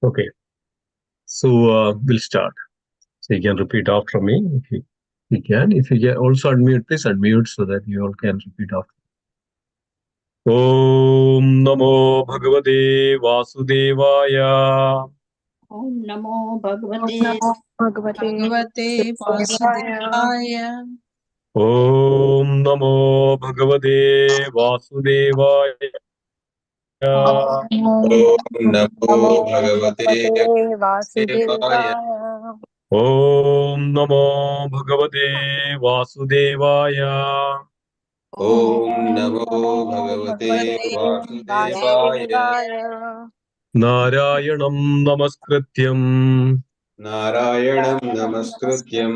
Okay, so we'll start. So you can repeat after me if you can. If you can also unmute, please unmute so that you all can repeat after. Om Namo Bhagavate Vasudevaya. Om Namo Om Bhagavate Namo Bhagavate Vasudevaya. Vasudevaya. Om Namo Bhagavate Vasudevaya. Om NaMo Namo भगवते Bhagavate वासुदेवाय। Vasudevaya. Om Namo Bhagavate Vasudevaya. ॐ नमो Namo भगवते Bhagavate वासुदेवाय। Vasudevaya. Narayanam Namaskrityam नारायणं नमस्कृत्यं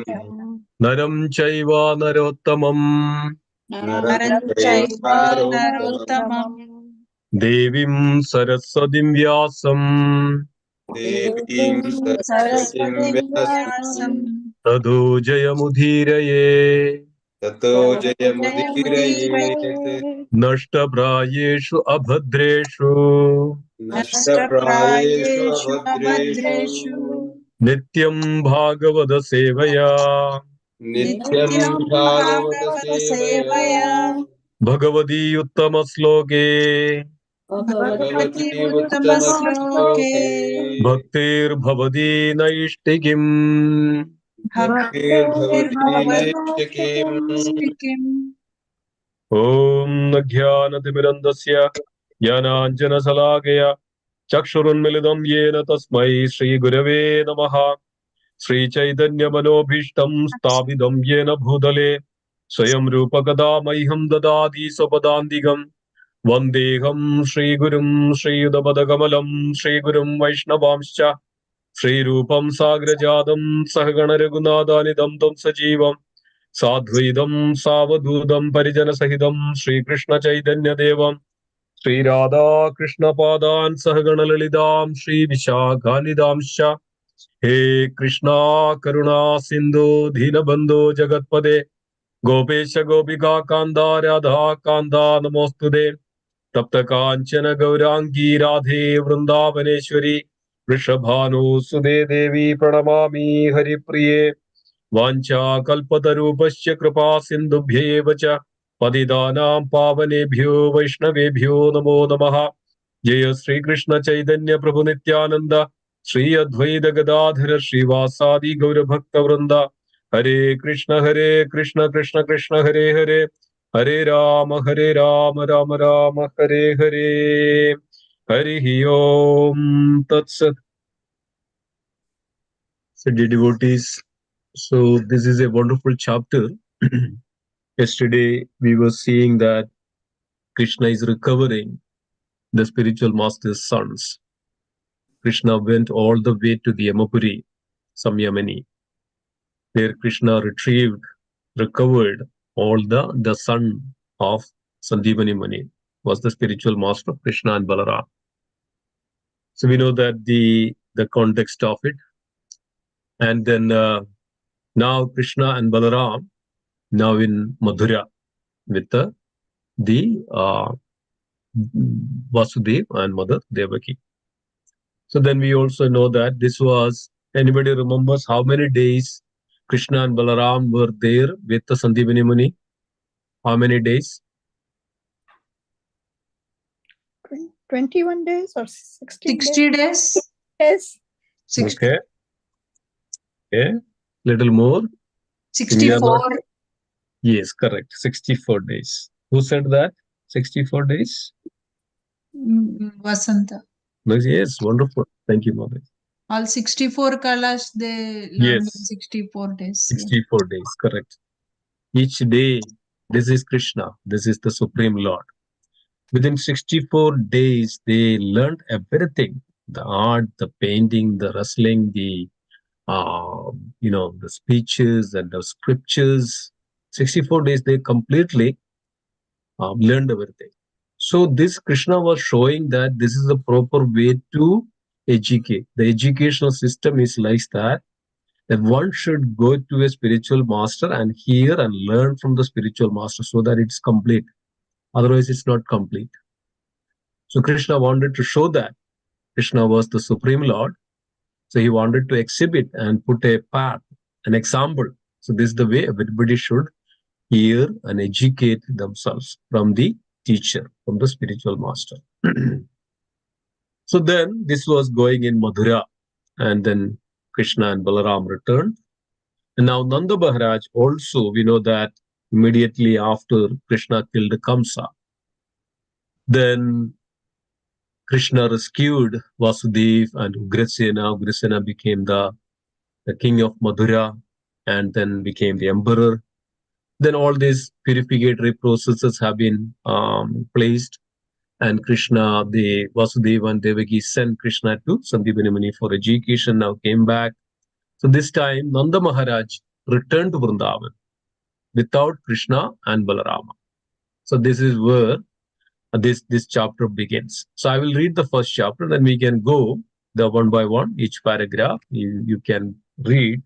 Naram Chaiva Narottamam नरं Naram चैव Chaiva नरोत्तमं Narottamam. Devim Saraswatim Vyasam देवीं Devim सरस्वतीं Saraswatim व्यासं Tado Jayamudhiraye ततो जयमुदीरयेत्। Vyasam. Nashta Prayeshu Abhadreshu नष्टप्रायेषु अभद्रेषु Nityam Bhagavada Sevaya नित्यं भागवत सेवया Bhagavadi Uttama Sloke Bhagwati उत्तमश्लोके Bhaktir Bhavadi Naishtikim. भक्तिर्भवती नैष्ठिकीम्। Om Jnanatimidandasya Jnananjana Salakaya Chakshurunmilidam Yena Tasmai Shri Gurave Namaha Shri Chaitanya Manobhishtam Sthavidam Yena Bhutale Swayam Rupa Kada Maiham Dadadi Sapadandigam Vandeham Shri Gurum Shri Udabadakamalam Shri Gurum Vaishnavamscha Shri Rupam Sagrajadam Sahagana Raghunathanidam Tam Sajivam Sadhvaidam Savadudam Parijana Sahidam Shri Krishna Chaitanya Devam Shri Radha Krishna Padan Sahagana Lalidam Shri Vishakhanidamscha He Krishna Karuna Sindhu Dhinabandhu Jagatpade Gopesha Gopika Kanda Radha Kanda Namostude Tapta Kanchana Gaurangi Radhe Vrindavaneshwari Vrishabhanu Sude Devi Pranamami Hari Priye Vancha Kalpatarupasya Kripa Sindhubhyev cha Patidanam Pavanebhyo Vaishnavebhyo Namo Namaha Jaya Sri Krishna Chaitanya Prabhu Nityananda Sri Advaita Gadadhara Srivasadi Gaura Bhakta Vrinda Hare Krishna Krishna Krishna Hare Hare Hare Rama Rama Rama Hare Hare Hari Om Tat Sat. So dear devotees, so this is a wonderful chapter. Yesterday we were seeing that Krishna is recovering the spiritual master's sons. Krishna went all the way to the Yamapuri, Samyamani, where Krishna recovered all the son of Sandeepani Mani, was the spiritual master of Krishna and Balaram. So we know that the context of it. And then now Krishna and Balaram now in Madhura with the Vasudev and Mother Devaki. So then we also know that this was, anybody remembers how many days Krishna and Balaram were there with the Sandeepani Muni? How many days? 21 days or 16 60 days. days? 60, Okay. Okay. Little more. 64. Yes, correct. 64 days. Who said that? 64 days? Vasanta. Yes, wonderful. Thank you, Mother. All 64 Kalash they learned in 64 days. 64 days, correct. Each day, this is Krishna, this is the Supreme Lord. Within 64 days, they learned everything, the art, the painting, the wrestling, the the speeches and the scriptures. 64 days, they completely learned everything. So this Krishna was showing that this is the proper way to educate. The educational system is like that one should go to a spiritual master and hear and learn from the spiritual master so that it's complete. Otherwise, it's not complete. So Krishna wanted to show that Krishna was the Supreme Lord. So he wanted to exhibit and put a path, an example. So this is the way everybody should hear and educate themselves from the teacher, from the spiritual master. So then this was going in Mathura, and then Krishna and Balaram returned. And now Nanda Maharaj also, we know that immediately after Krishna killed Kamsa, then Krishna rescued Vasudev and Ugrasena. Ugrasena became the king of Mathura and then became the emperor. Then all these purificatory processes have been placed, and Krishna, the Vasudeva and Devaki sent Krishna to Sandeepani Muni for education, now came back. So this time Nanda Maharaj returned to Vrindavan without Krishna and Balarama. So this is where this chapter begins. So I will read the first chapter, then we can go the one by one, each paragraph you can read.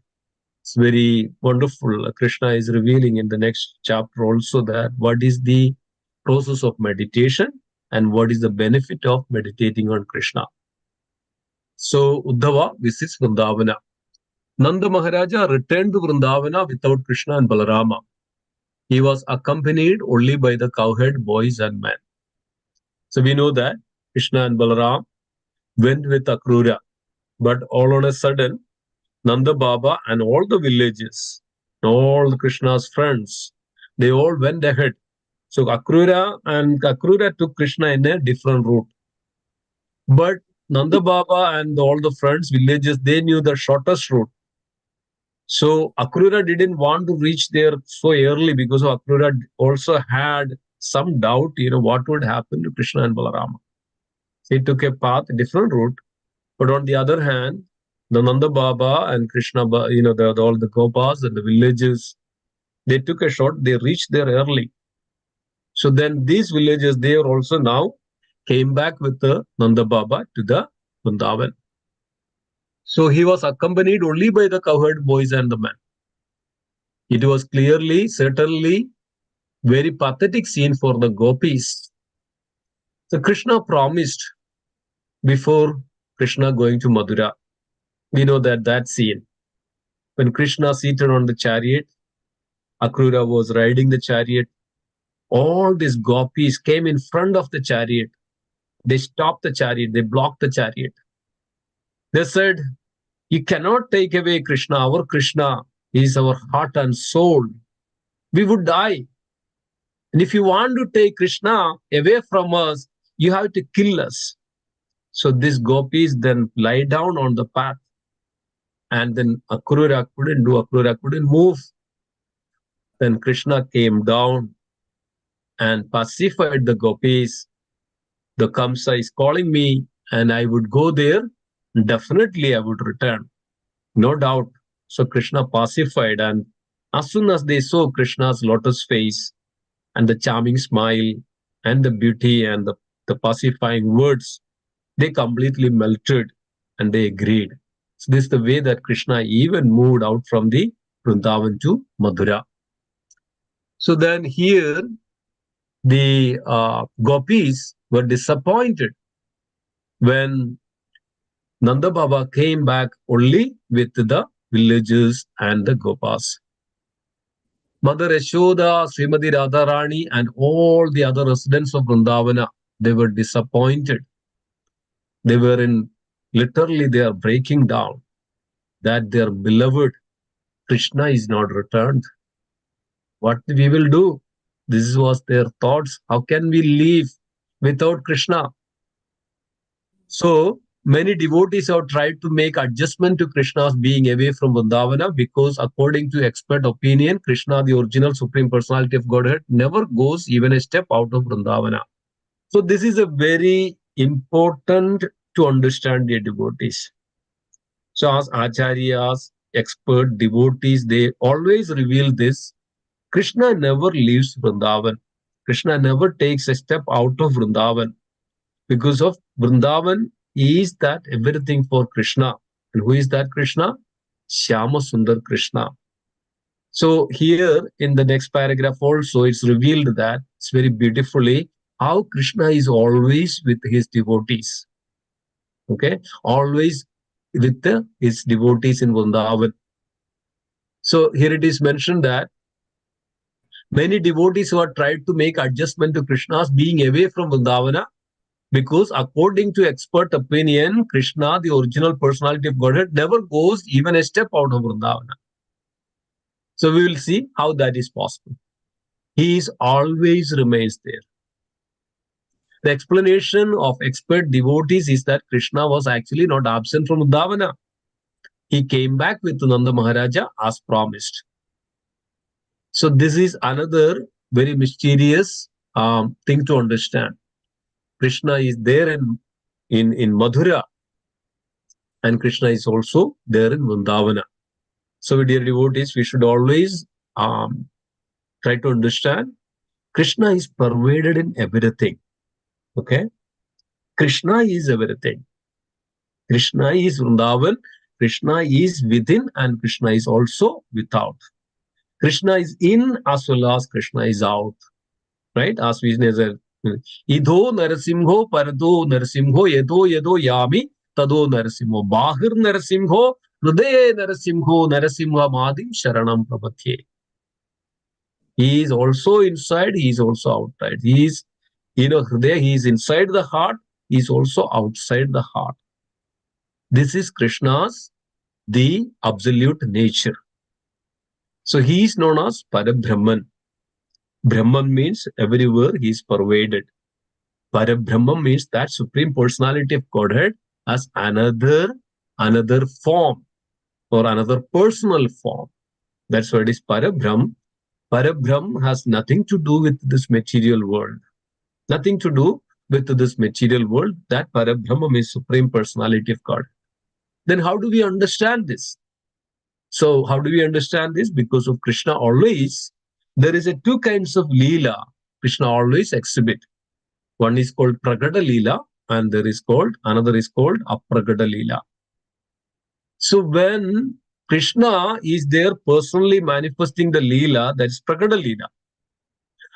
It's very wonderful. Krishna is revealing in the next chapter also that what is the process of meditation and what is the benefit of meditating on Krishna. So Udhava visits Vrindavana. Nanda Maharaja returned to Vrindavana without Krishna and Balarama. He was accompanied only by the cowherd boys and men. So we know that Krishna and Balaram went with Akrura, but all on a sudden, Nanda Baba and all the villages, all Krishna's friends, they all went ahead. So Akrura took Krishna in a different route. But Nanda Baba and all the friends, villages, they knew the shortest route. So Akrura didn't want to reach there so early because Akrura also had some doubt, what would happen to Krishna and Balarama. So he took a path, a different route. But on the other hand, the Nanda Baba and Krishna, all the Gopas and the villages, they took a short, they reached there early. So then these villages, they are also now came back with the Nanda Baba to the Vrindavan. So he was accompanied only by the cowherd boys and the men. It was clearly, certainly, very pathetic scene for the gopis. So Krishna promised before Krishna going to Mathura. We know that scene. When Krishna seated on the chariot, Akrura was riding the chariot. All these gopis came in front of the chariot. They stopped the chariot. They blocked the chariot. They said, "You cannot take away Krishna. Our Krishna is our heart and soul. We would die. And if you want to take Krishna away from us, you have to kill us." So these gopis then lie down on the path. And then Akrura couldn't move. Then Krishna came down and pacified the gopis. The Kamsa is calling me and I would go there. Definitely I would return. No doubt. So Krishna pacified, and as soon as they saw Krishna's lotus face and the charming smile and the beauty and the pacifying words, they completely melted and they agreed. So this is the way that Krishna even moved out from the Vrindavan to Mathura. So then here the gopis were disappointed when Nanda Baba came back only with the villagers and the gopas. Mother Yashoda, Srimati Radharani, and all the other residents of Vrindavana, they were disappointed. They were literally they are breaking down that their beloved Krishna is not returned. What we will do? This was their thoughts. How can we live without Krishna? So many devotees have tried to make adjustment to Krishna's being away from Vrindavana, because according to expert opinion, Krishna, the original Supreme Personality of Godhead, never goes even a step out of Vrindavana. So this is a very important to understand, dear devotees. So as acharyas, expert devotees, they always reveal this. Krishna never leaves Vrindavan. Krishna never takes a step out of Vrindavan. Because of Vrindavan is that everything for Krishna. And who is that Krishna? Shyama Sundar Krishna. So here in the next paragraph also, it's revealed that it's very beautifully how Krishna is always with his devotees. Okay, always with his devotees in Vrindavan. So here it is mentioned that many devotees who have tried to make adjustment to Krishna's being away from Vrindavana, because according to expert opinion, Krishna, the original personality of Godhead, never goes even a step out of Vrindavana. So we will see how that is possible. He is always remains there. The explanation of expert devotees is that Krishna was actually not absent from Udhavana. He came back with Nanda Maharaja as promised. So this is another very mysterious thing to understand. Krishna is there in Madhura, and Krishna is also there in Vrindavana. So, dear devotees, we should always try to understand Krishna is pervaded in everything. Okay? Krishna is everything. Krishna is Vrindavan, Krishna is within, and Krishna is also without. Krishna is in as well as Krishna is out. Right? As we said, Idho Narasimho Parado Narasimho Yedo Yedo Yami Tado Narasimho Bahir Narasimho Hrudaye Narasimho Narasimha Madim Sharanam Prabhatye. He is also inside, he is also outside. He is, Hridaya, he is inside the heart, he is also outside the heart. This is Krishna's, the absolute nature. So he is known as Parabrahman. Brahman means everywhere he is pervaded. Parabrahman means that Supreme Personality of Godhead as another form or another personal form. That's what is Parabrahm. Parabrahm has nothing to do with this material world. Nothing to do with this material world. That Parabrahman is Supreme Personality of God. Then how do we understand this? So how do we understand this? Because of Krishna always, there is two kinds of Leela Krishna always exhibit. One is called Pragada Leela and another is called Apragada Leela. So when Krishna is there personally manifesting the Leela, that is Pragada Leela.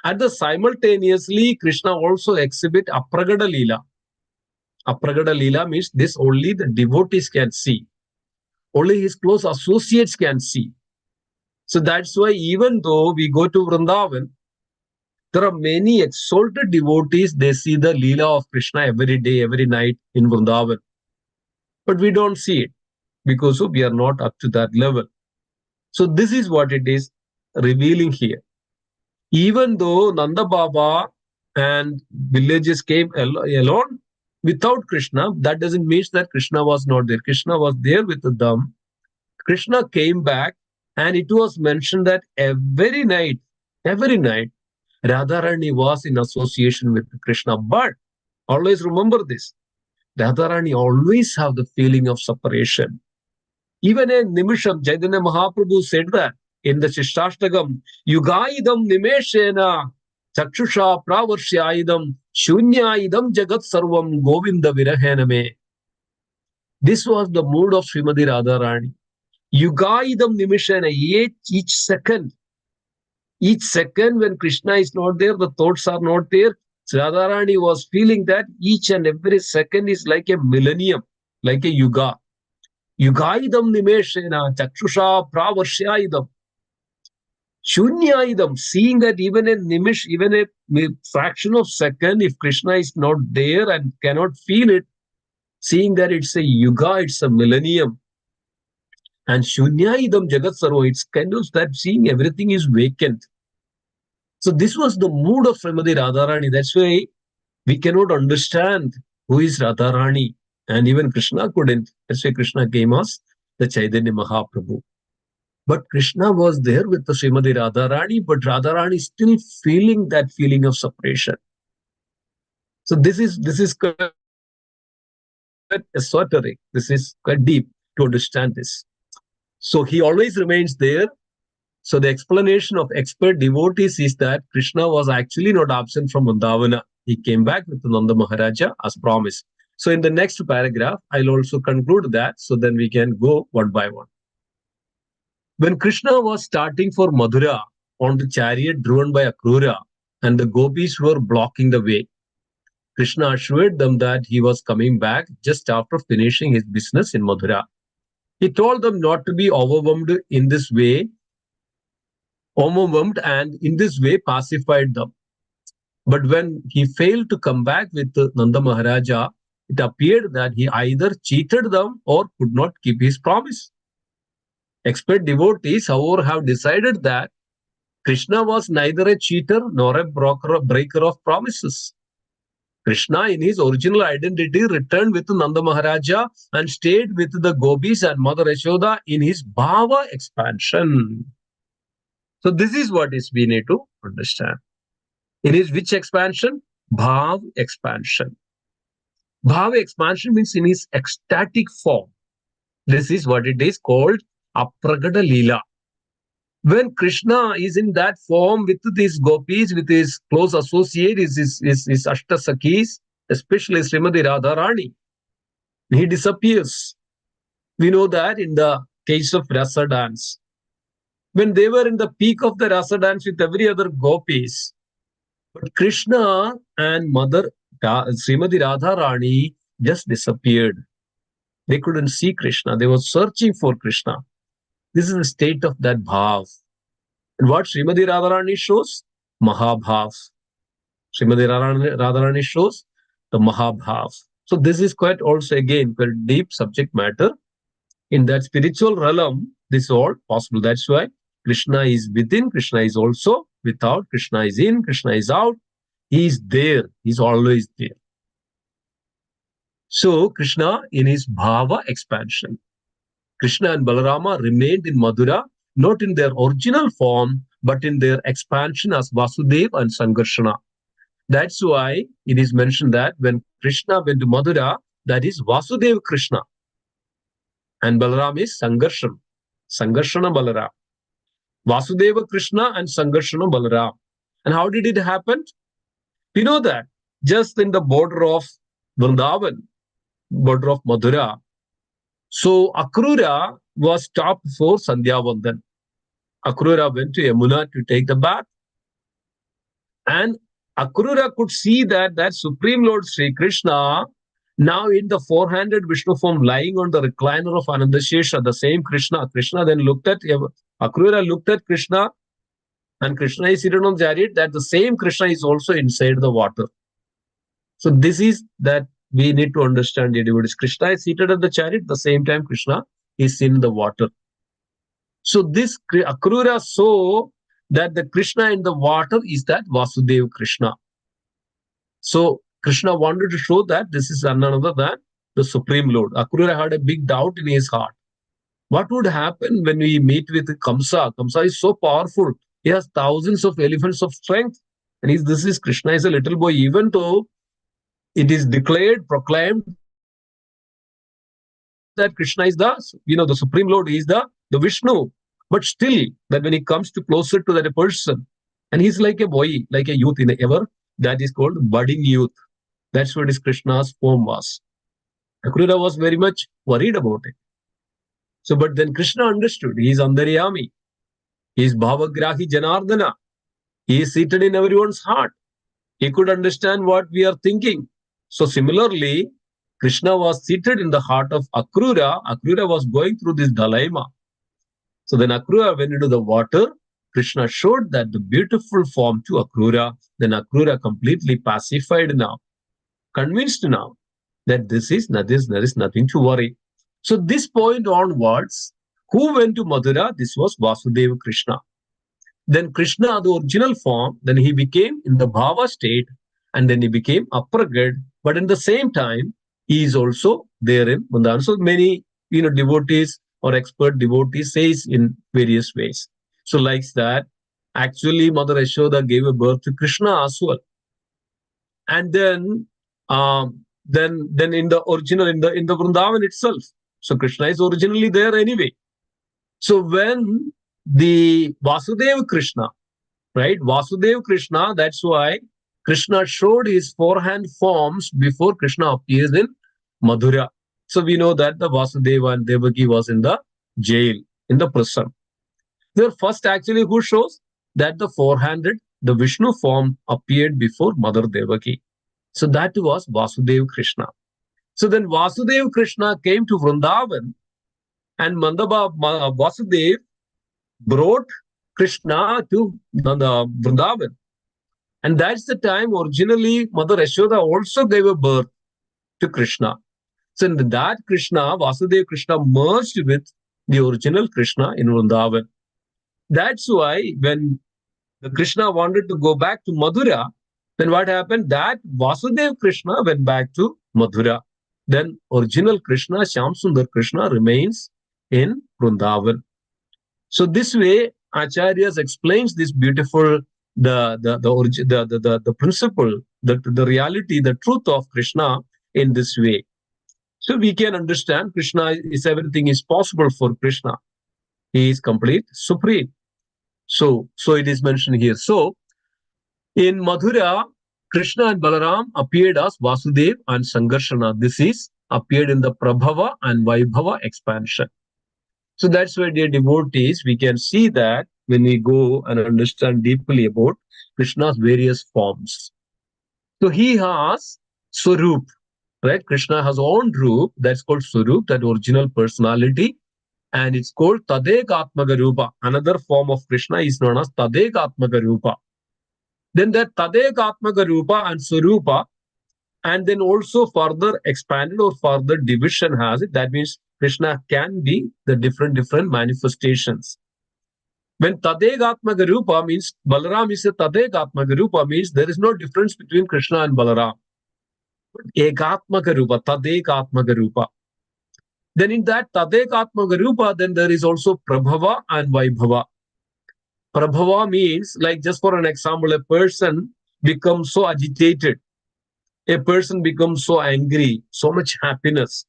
And simultaneously, Krishna also exhibit Apragada Leela. Apragada Leela means this only the devotees can see. Only his close associates can see. So that's why even though we go to Vrindavan, there are many exalted devotees, they see the Leela of Krishna every day, every night in Vrindavan. But we don't see it because we are not up to that level. So this is what it is revealing here. Even though Nanda Baba and villages came alone without Krishna, that doesn't mean that Krishna was not there. Krishna was there with them. Krishna came back, and it was mentioned that every night, Radharani was in association with Krishna. But always remember this, Radharani always have the feeling of separation. Even in Nimisham, Chaitanya Mahaprabhu said that in the Shishtashtagam, Yugaidam Nimeshena Chakshusha Pravarshyaidam Shunyaidam Jagat Sarvam Govinda Virahename. This was the mood of Srimati Radharani. Yugaidam Nimeshena, each second when Krishna is not there, the thoughts are not there. Radharani was feeling that each and every second is like a millennium, like a yuga. Yugaidam nimeshena chakshusha pravarshyaidam shunyaidam, seeing that even a nimish, even a fraction of second, if Krishna is not there and cannot feel it, seeing that it's a yuga, it's a millennium. And shunyaidam jagat sarva, it's kind of that seeing everything is vacant. So this was the mood of Srimati Radharani. That's why we cannot understand who is Radharani. And even Krishna couldn't. That's why Krishna came as the Chaitanya Mahaprabhu. But Krishna was there with the Srimati Radharani, but Radharani is still feeling that feeling of separation. So this is quite esoteric. This is quite deep to understand this. So he always remains there. So the explanation of expert devotees is that Krishna was actually not absent from Udhavana. He came back with Nanda Maharaja as promised. So in the next paragraph, I'll also conclude that, so then we can go one by one. When Krishna was starting for Mathura on the chariot driven by Akrura, and the gopis were blocking the way, Krishna assured them that he was coming back just after finishing his business in Mathura. He told them not to be overwhelmed in this way, and in this way pacified them. But when he failed to come back with Nanda Maharaja, it appeared that he either cheated them or could not keep his promise. Expert devotees, however, have decided that Krishna was neither a cheater nor a breaker of promises. Krishna, in his original identity, returned with Nanda Maharaja and stayed with the gopis and Mother Yashoda in his bhava expansion. So this is what is we need to understand. In his which expansion? Bhav expansion. Bhava expansion means in his ecstatic form. This is what it is called Apragada Leela. When Krishna is in that form with these gopis, with his close associates, his Ashtasakis, especially Srimati Radharani, he disappears. We know that in the case of Rasa dance. When they were in the peak of the Rasa dance with every other gopis, but Krishna and Mother Srimati Radharani just disappeared. They couldn't see Krishna. They were searching for Krishna. This is the state of that bhav. And what Srimati Radharani shows? Mahabhav. Srimati Radharani shows the Mahabhav. So this is quite also again quite deep subject matter. In that spiritual realm, this is all possible. That's why Krishna is within, Krishna is also without, Krishna is in, Krishna is out. He is there. He's always there. So Krishna in his bhava expansion. Krishna and Balarama remained in Mathura, not in their original form, but in their expansion as Vasudeva and Sangarshana. That's why it is mentioned that when Krishna went to Mathura, that is Vasudeva Krishna. And Balaram is Sangarshana. Sangarshana Balaram. Vasudeva Krishna and Sangarshana Balaram. And how did it happen? We know that just in the border of Vrindavan, border of Mathura, so Akrura was stopped for Sandhya Vandan. Akrura went to Yamuna to take the bath. And Akrura could see that Supreme Lord Sri Krishna, now in the four-handed Vishnu form, lying on the recliner of Anandashesha, the same Krishna. Krishna then looked at, Akrura looked at Krishna, and Krishna is seated on the chariot, that the same Krishna is also inside the water. So this is that we need to understand, dear devotees. Krishna is seated at the chariot, at the same time Krishna is in the water. So this Akrura saw that the Krishna in the water is that Vasudeva Krishna. So Krishna wanted to show that this is none other than the Supreme Lord. Akrura had a big doubt in his heart. What would happen when we meet with Kamsa? Kamsa is so powerful. He has thousands of elephants of strength. And this is Krishna is a little boy, even though it is declared, proclaimed that Krishna is the Supreme Lord, he is the Vishnu. But still, that when he comes to closer to that person, and he's like a boy, like a youth in the ever, that is called budding youth. That's what his Krishna's form was. Akrura was very much worried about it. So, but then Krishna understood. He is Andaryami. He is Bhavagrahi Janardana. He is seated in everyone's heart. He could understand what we are thinking. So similarly, Krishna was seated in the heart of Akrura. Akrura was going through this dilemma. So then Akrura went into the water. Krishna showed that the beautiful form to Akrura. Then Akrura completely pacified now, convinced now that there is nothing to worry. So this point onwards, who went to Mathura? This was Vasudeva Krishna. Then Krishna, the original form, then he became in the bhava state, and then he became apragad. But in the same time, he is also there in Vrindavan. So many devotees or expert devotees says in various ways. So like that, actually Mother Yashoda gave a birth to Krishna as well. And then in the original, in the Vrindavan itself. So Krishna is originally there anyway. So when the Vasudeva Krishna, right? Vasudeva Krishna, that's why Krishna showed his forehand forms before Krishna appears in Mathura. So we know that the Vasudeva and Devaki was in the jail, in the prison. There first actually who shows that the four-handed, the Vishnu form appeared before Mother Devaki. So that was Vasudeva Krishna. So then Vasudeva Krishna came to Vrindavan, and Vasudeva brought Krishna to Vrindavan. And that's the time originally Mother Yashoda also gave a birth to Krishna. So in that Krishna, Vasudeva Krishna merged with the original Krishna in Vrindavan. That's why when the Krishna wanted to go back to Mathura, then what happened? That Vasudeva Krishna went back to Mathura. Then original Krishna, Shyamsundar Krishna, remains in Vrindavan. So this way, Acharyas explains this beautiful the principle, the reality, the truth of Krishna in this way. So we can understand Krishna is everything is possible for Krishna. He is complete, supreme. So it is mentioned here. So in Mathura, Krishna and Balaram appeared as Vasudev and Sangarshana. This is appeared in the Prabhava and Vaibhava expansion. So that's why, dear devotees, we can see that when we go and understand deeply about Krishna's various forms. So he has Swarup, right? Krishna has own roop, that's called Swarup, that original personality, and it's called Tadekatmaka Rupa. Another form of Krishna is known as Tadekatmaka Rupa. Then that Tadekatmaka Rupa and Swarupa, and then also further expanded or further division has it. That means Krishna can be the different manifestations. When Tadekatmaka Rupa means Balaram is a Tadekatmaka Rupa means there is no difference between Krishna and Balaram. Ekatmaka Rupa, Tadekatmaka Rupa. Then in that Tadekatmaka Rupa, then there is also Prabhava and Vaibhava. Prabhava means, like just for an example, a person becomes so agitated, a person becomes so angry, so much happiness,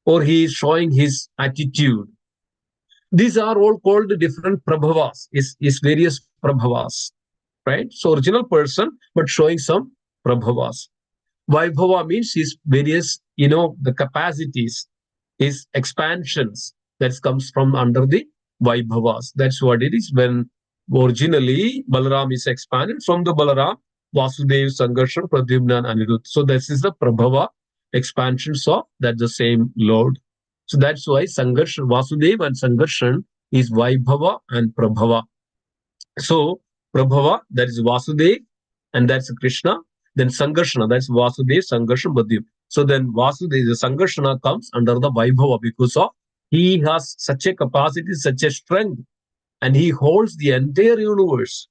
or he is showing his attitude. These are all called different Prabhavas, is various Prabhavas, right? So original person, but showing some Prabhavas. Vaibhava means his various, the capacities, his expansions that comes from under the Vaibhavas. That's what it is when originally Balaram is expanded from the Balaram, Vasudev, Sangarshan, Pradyumna, and Anirudh. So this is the Prabhava expansions of that the same Lord. So that's why Sangarshan, Vasudev and Sangarshan is Vaibhava and Prabhava. So Prabhava, that is Vasudev, and that's Krishna. Then Sangarshana, that's Vasudev, Sangarshan, Pradyumna. So then Vasudev, the Sangarshana comes under the Vaibhava because of he has such a capacity, such a strength, and he holds the entire universe.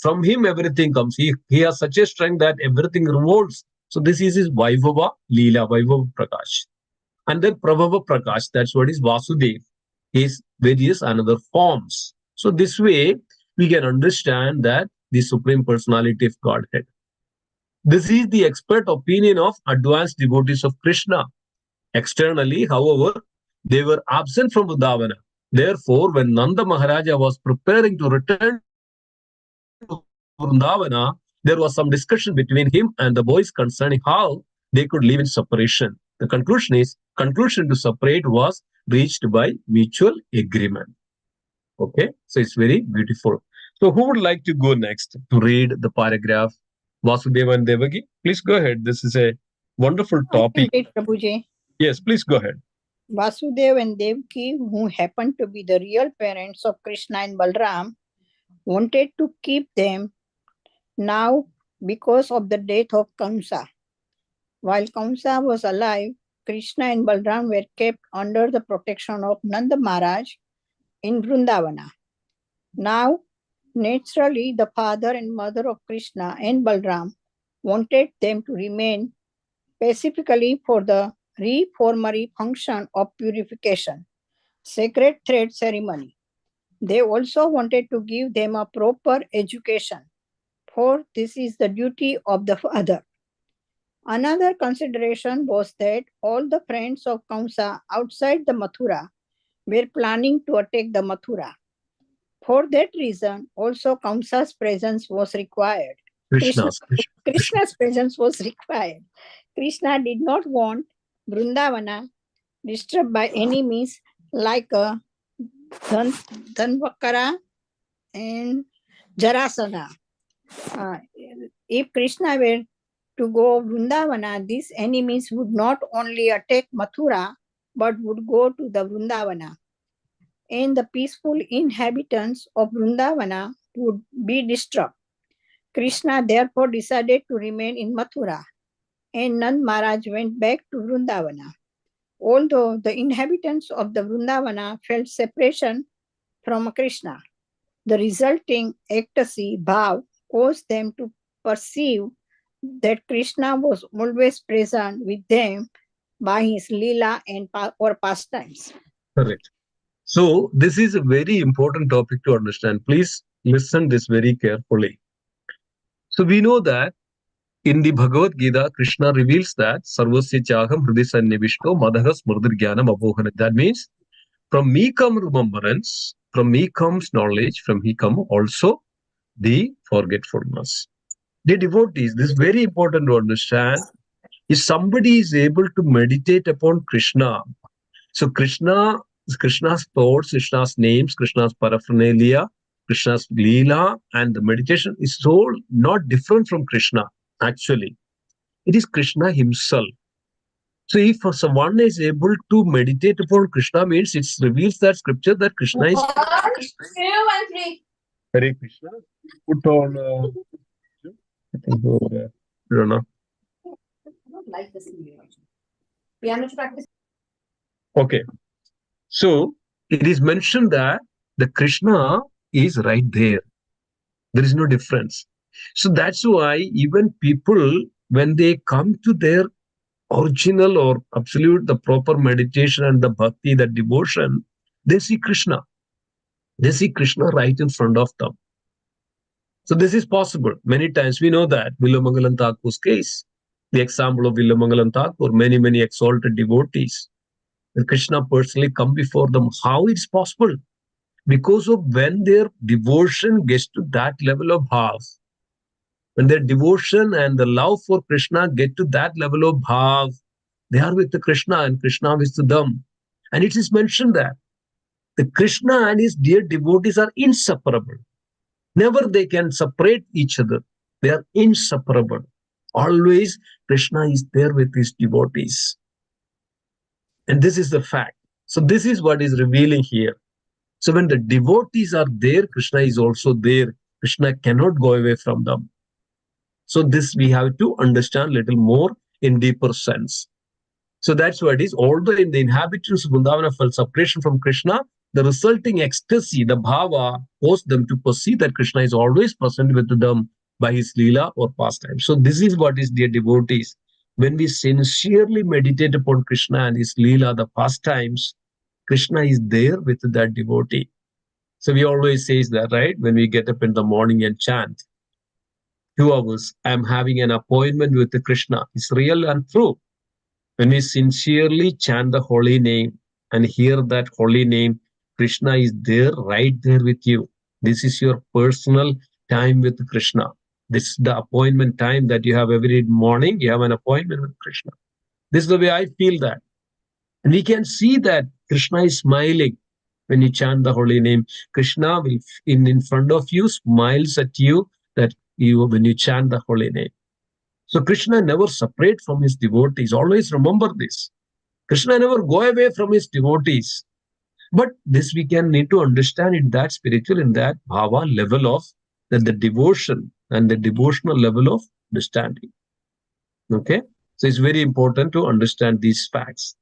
From him everything comes. He has such a strength that everything revolves. So this is his Vaibhava Leela, Vaibhava Prakash. And then Prabhava Prakash, that's what is Vasudev, his various another forms. So this way we can understand that the Supreme Personality of Godhead. This is the expert opinion of advanced devotees of Krishna. Externally, however, they were absent from Udhavana. Therefore, when Nanda Maharaja was preparing to return to Vrindavan, there was some discussion between him and the boys concerning how they could live in separation. The conclusion to separate was reached by mutual agreement. Okay, so it's very beautiful. So who would like to go next to read the paragraph Vasudeva and Devaki? Please go ahead. This is a wonderful topic. Prabhuji. Yes, please go ahead. Vasudeva and Devaki, who happened to be the real parents of Krishna and Balram, wanted to keep them now because of the death of Kamsa. While Kamsa was alive, Krishna and Balram were kept under the protection of Nanda Maharaj in Vrindavana. Now, naturally, the father and mother of Krishna and Balram wanted them to remain specifically for the reformatory function of purification, sacred thread ceremony. They also wanted to give them a proper education, for this is the duty of the father. Another consideration was that all the friends of Kamsa outside the Mathura were planning to attack the Mathura. For that reason, also Kamsa's presence was required. Krishna's presence was required. Krishna did not want Vrindavana disturbed by enemies like Dhanvakara and Jarasandha. If Krishna were to go Vrindavana, these enemies would not only attack Mathura, but would go to the Vrindavana. And the peaceful inhabitants of Vrindavana would be disturbed. Krishna therefore decided to remain in Mathura, and Nand Maharaj went back to Vrindavana. Although the inhabitants of the Vrindavana felt separation from Krishna, the resulting ecstasy bhav caused them to perceive that Krishna was always present with them by his lila and or pastimes. Correct. So this is a very important topic to understand. Please listen this very carefully. So we know that in the Bhagavad Gita, Krishna reveals that Sarvasya Chaham Hridhi Sannivishto Madhas Murdirgyanam Abohana. That means from me come remembrance, from me comes knowledge, from me come also the forgetfulness. The devotees, this is very important to understand. If somebody is able to meditate upon Krishna, so Krishna's thoughts, Krishna's names, Krishna's paraphernalia, Krishna's Leela, and the meditation is so not different from Krishna, actually. It is Krishna himself. So if someone is able to meditate upon Krishna, means it reveals that scripture that Krishna is Hare Krishna. Put on I think I don't know. Okay. So it is mentioned that the Krishna is right there. There is no difference. So that's why even people, when they come to their original or absolute, the proper meditation and the bhakti, the devotion, they see Krishna. They see Krishna right in front of them. So this is possible. Many times we know that Villamangalam Thakur's case, the example of Villamangalam Thakur, many exalted devotees, Krishna personally come before them. How it's possible? Because of when their devotion gets to that level of bhav, when their devotion and the love for Krishna get to that level of bhav, they are with the Krishna and Krishna is with them. And it is mentioned that the Krishna and his dear devotees are inseparable. Never they can separate each other. They are inseparable. Always Krishna is there with his devotees. And this is the fact. So this is what is revealing here. So when the devotees are there, Krishna is also there. Krishna cannot go away from them. So this we have to understand a little more in deeper sense. So that's what it is. Although in the inhabitants of Vrindavana felt separation from Krishna, the resulting ecstasy, the bhava, caused them to perceive that Krishna is always present with them by his lila or pastime. So this is what is dear devotees. When we sincerely meditate upon Krishna and his lila, the pastimes, Krishna is there with that devotee. So we always say that, right? When we get up in the morning and chant, 2 hours, I'm having an appointment with the Krishna. It's real and true. When we sincerely chant the holy name and hear that holy name, Krishna is there, right there with you. This is your personal time with Krishna. This is the appointment time that you have every morning. You have an appointment with Krishna. This is the way I feel that. And we can see that Krishna is smiling when you chant the holy name. Krishna will, in front of you, smiles at you that you when you chant the holy name. So Krishna never separate from his devotees. Always remember this. Krishna never go away from his devotees. But this we can need to understand in that spiritual, in that bhava level of that the devotion and the devotional level of understanding. Okay. So it's very important to understand these facts.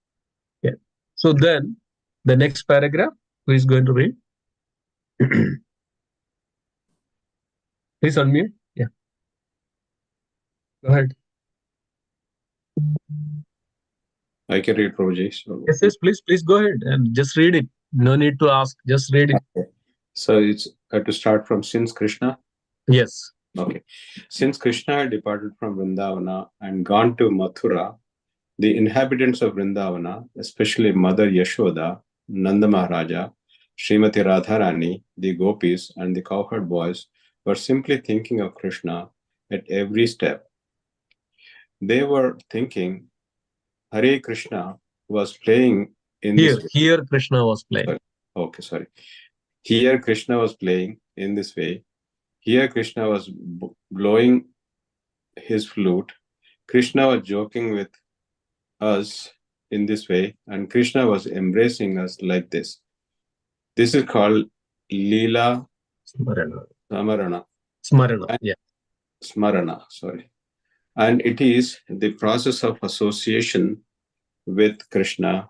Yeah. So then the next paragraph, who is going to read? Please unmute. Yeah. Go ahead. I can read, Prabhuji. So. Yes, please go ahead and just read it. No need to ask, just read it. Okay. So it's to start from since Krishna? Yes. Okay. Since Krishna had departed from Vrindavana and gone to Mathura, the inhabitants of Vrindavana, especially Mother Yashoda, Nanda Maharaja, Srimati Radharani, the gopis, and the cowherd boys were simply thinking of Krishna at every step. They were thinking Hare Krishna was playing in this way. Here Krishna was playing. Sorry. Okay, sorry. Here Krishna was playing in this way. Here Krishna was blowing his flute. Krishna was joking with us in this way, and Krishna was embracing us like this. This is called Leela Smarana. Smarana, sorry. And it is the process of association with Krishna,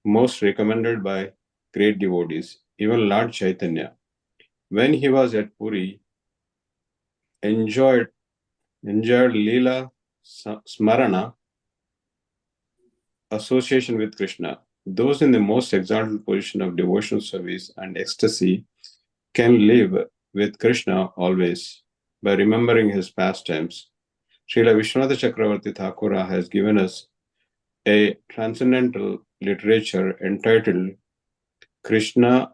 most recommended by great devotees. Even Lord Chaitanya, when he was at Puri, enjoyed Leela Smarana, association with Krishna. Those in the most exalted position of devotional service and ecstasy can live with Krishna always by remembering his pastimes. Srila Vishwanath Chakravarti Thakura has given us a transcendental literature entitled Krishna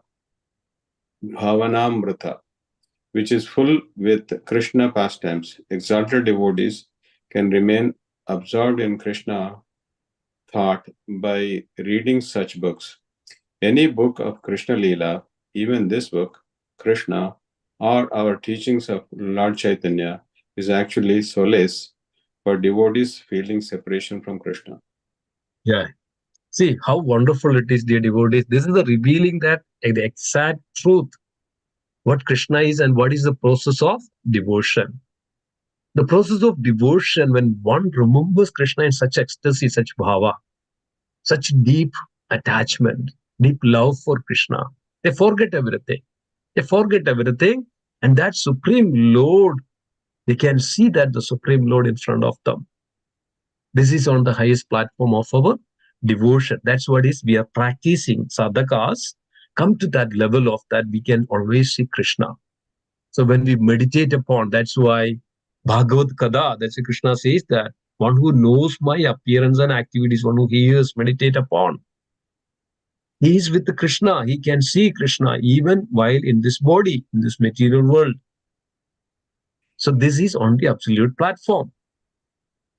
Bhavanamrita, which is full with Krishna pastimes. Exalted devotees can remain absorbed in Krishna thought by reading such books. Any book of Krishna Leela, even this book, Krishna, or our teachings of Lord Chaitanya, is actually solace for devotees feeling separation from Krishna. Yeah. See how wonderful it is, dear devotees. This is the revealing that the exact truth, what Krishna is and what is the process of devotion. The process of devotion, when one remembers Krishna in such ecstasy, such bhava, such deep attachment, deep love for Krishna, they forget everything. They forget everything, and that Supreme Lord, they can see that the Supreme Lord in front of them. This is on the highest platform of our devotion. That's what is we are practicing. Sadhakas come to that level of that we can always see Krishna. So when we meditate upon, that's why Bhagavad Kada, that's why Krishna says that one who knows my appearance and activities, one who hears, meditate upon, he is with Krishna. He can see Krishna even while in this body, in this material world. So this is on the absolute platform.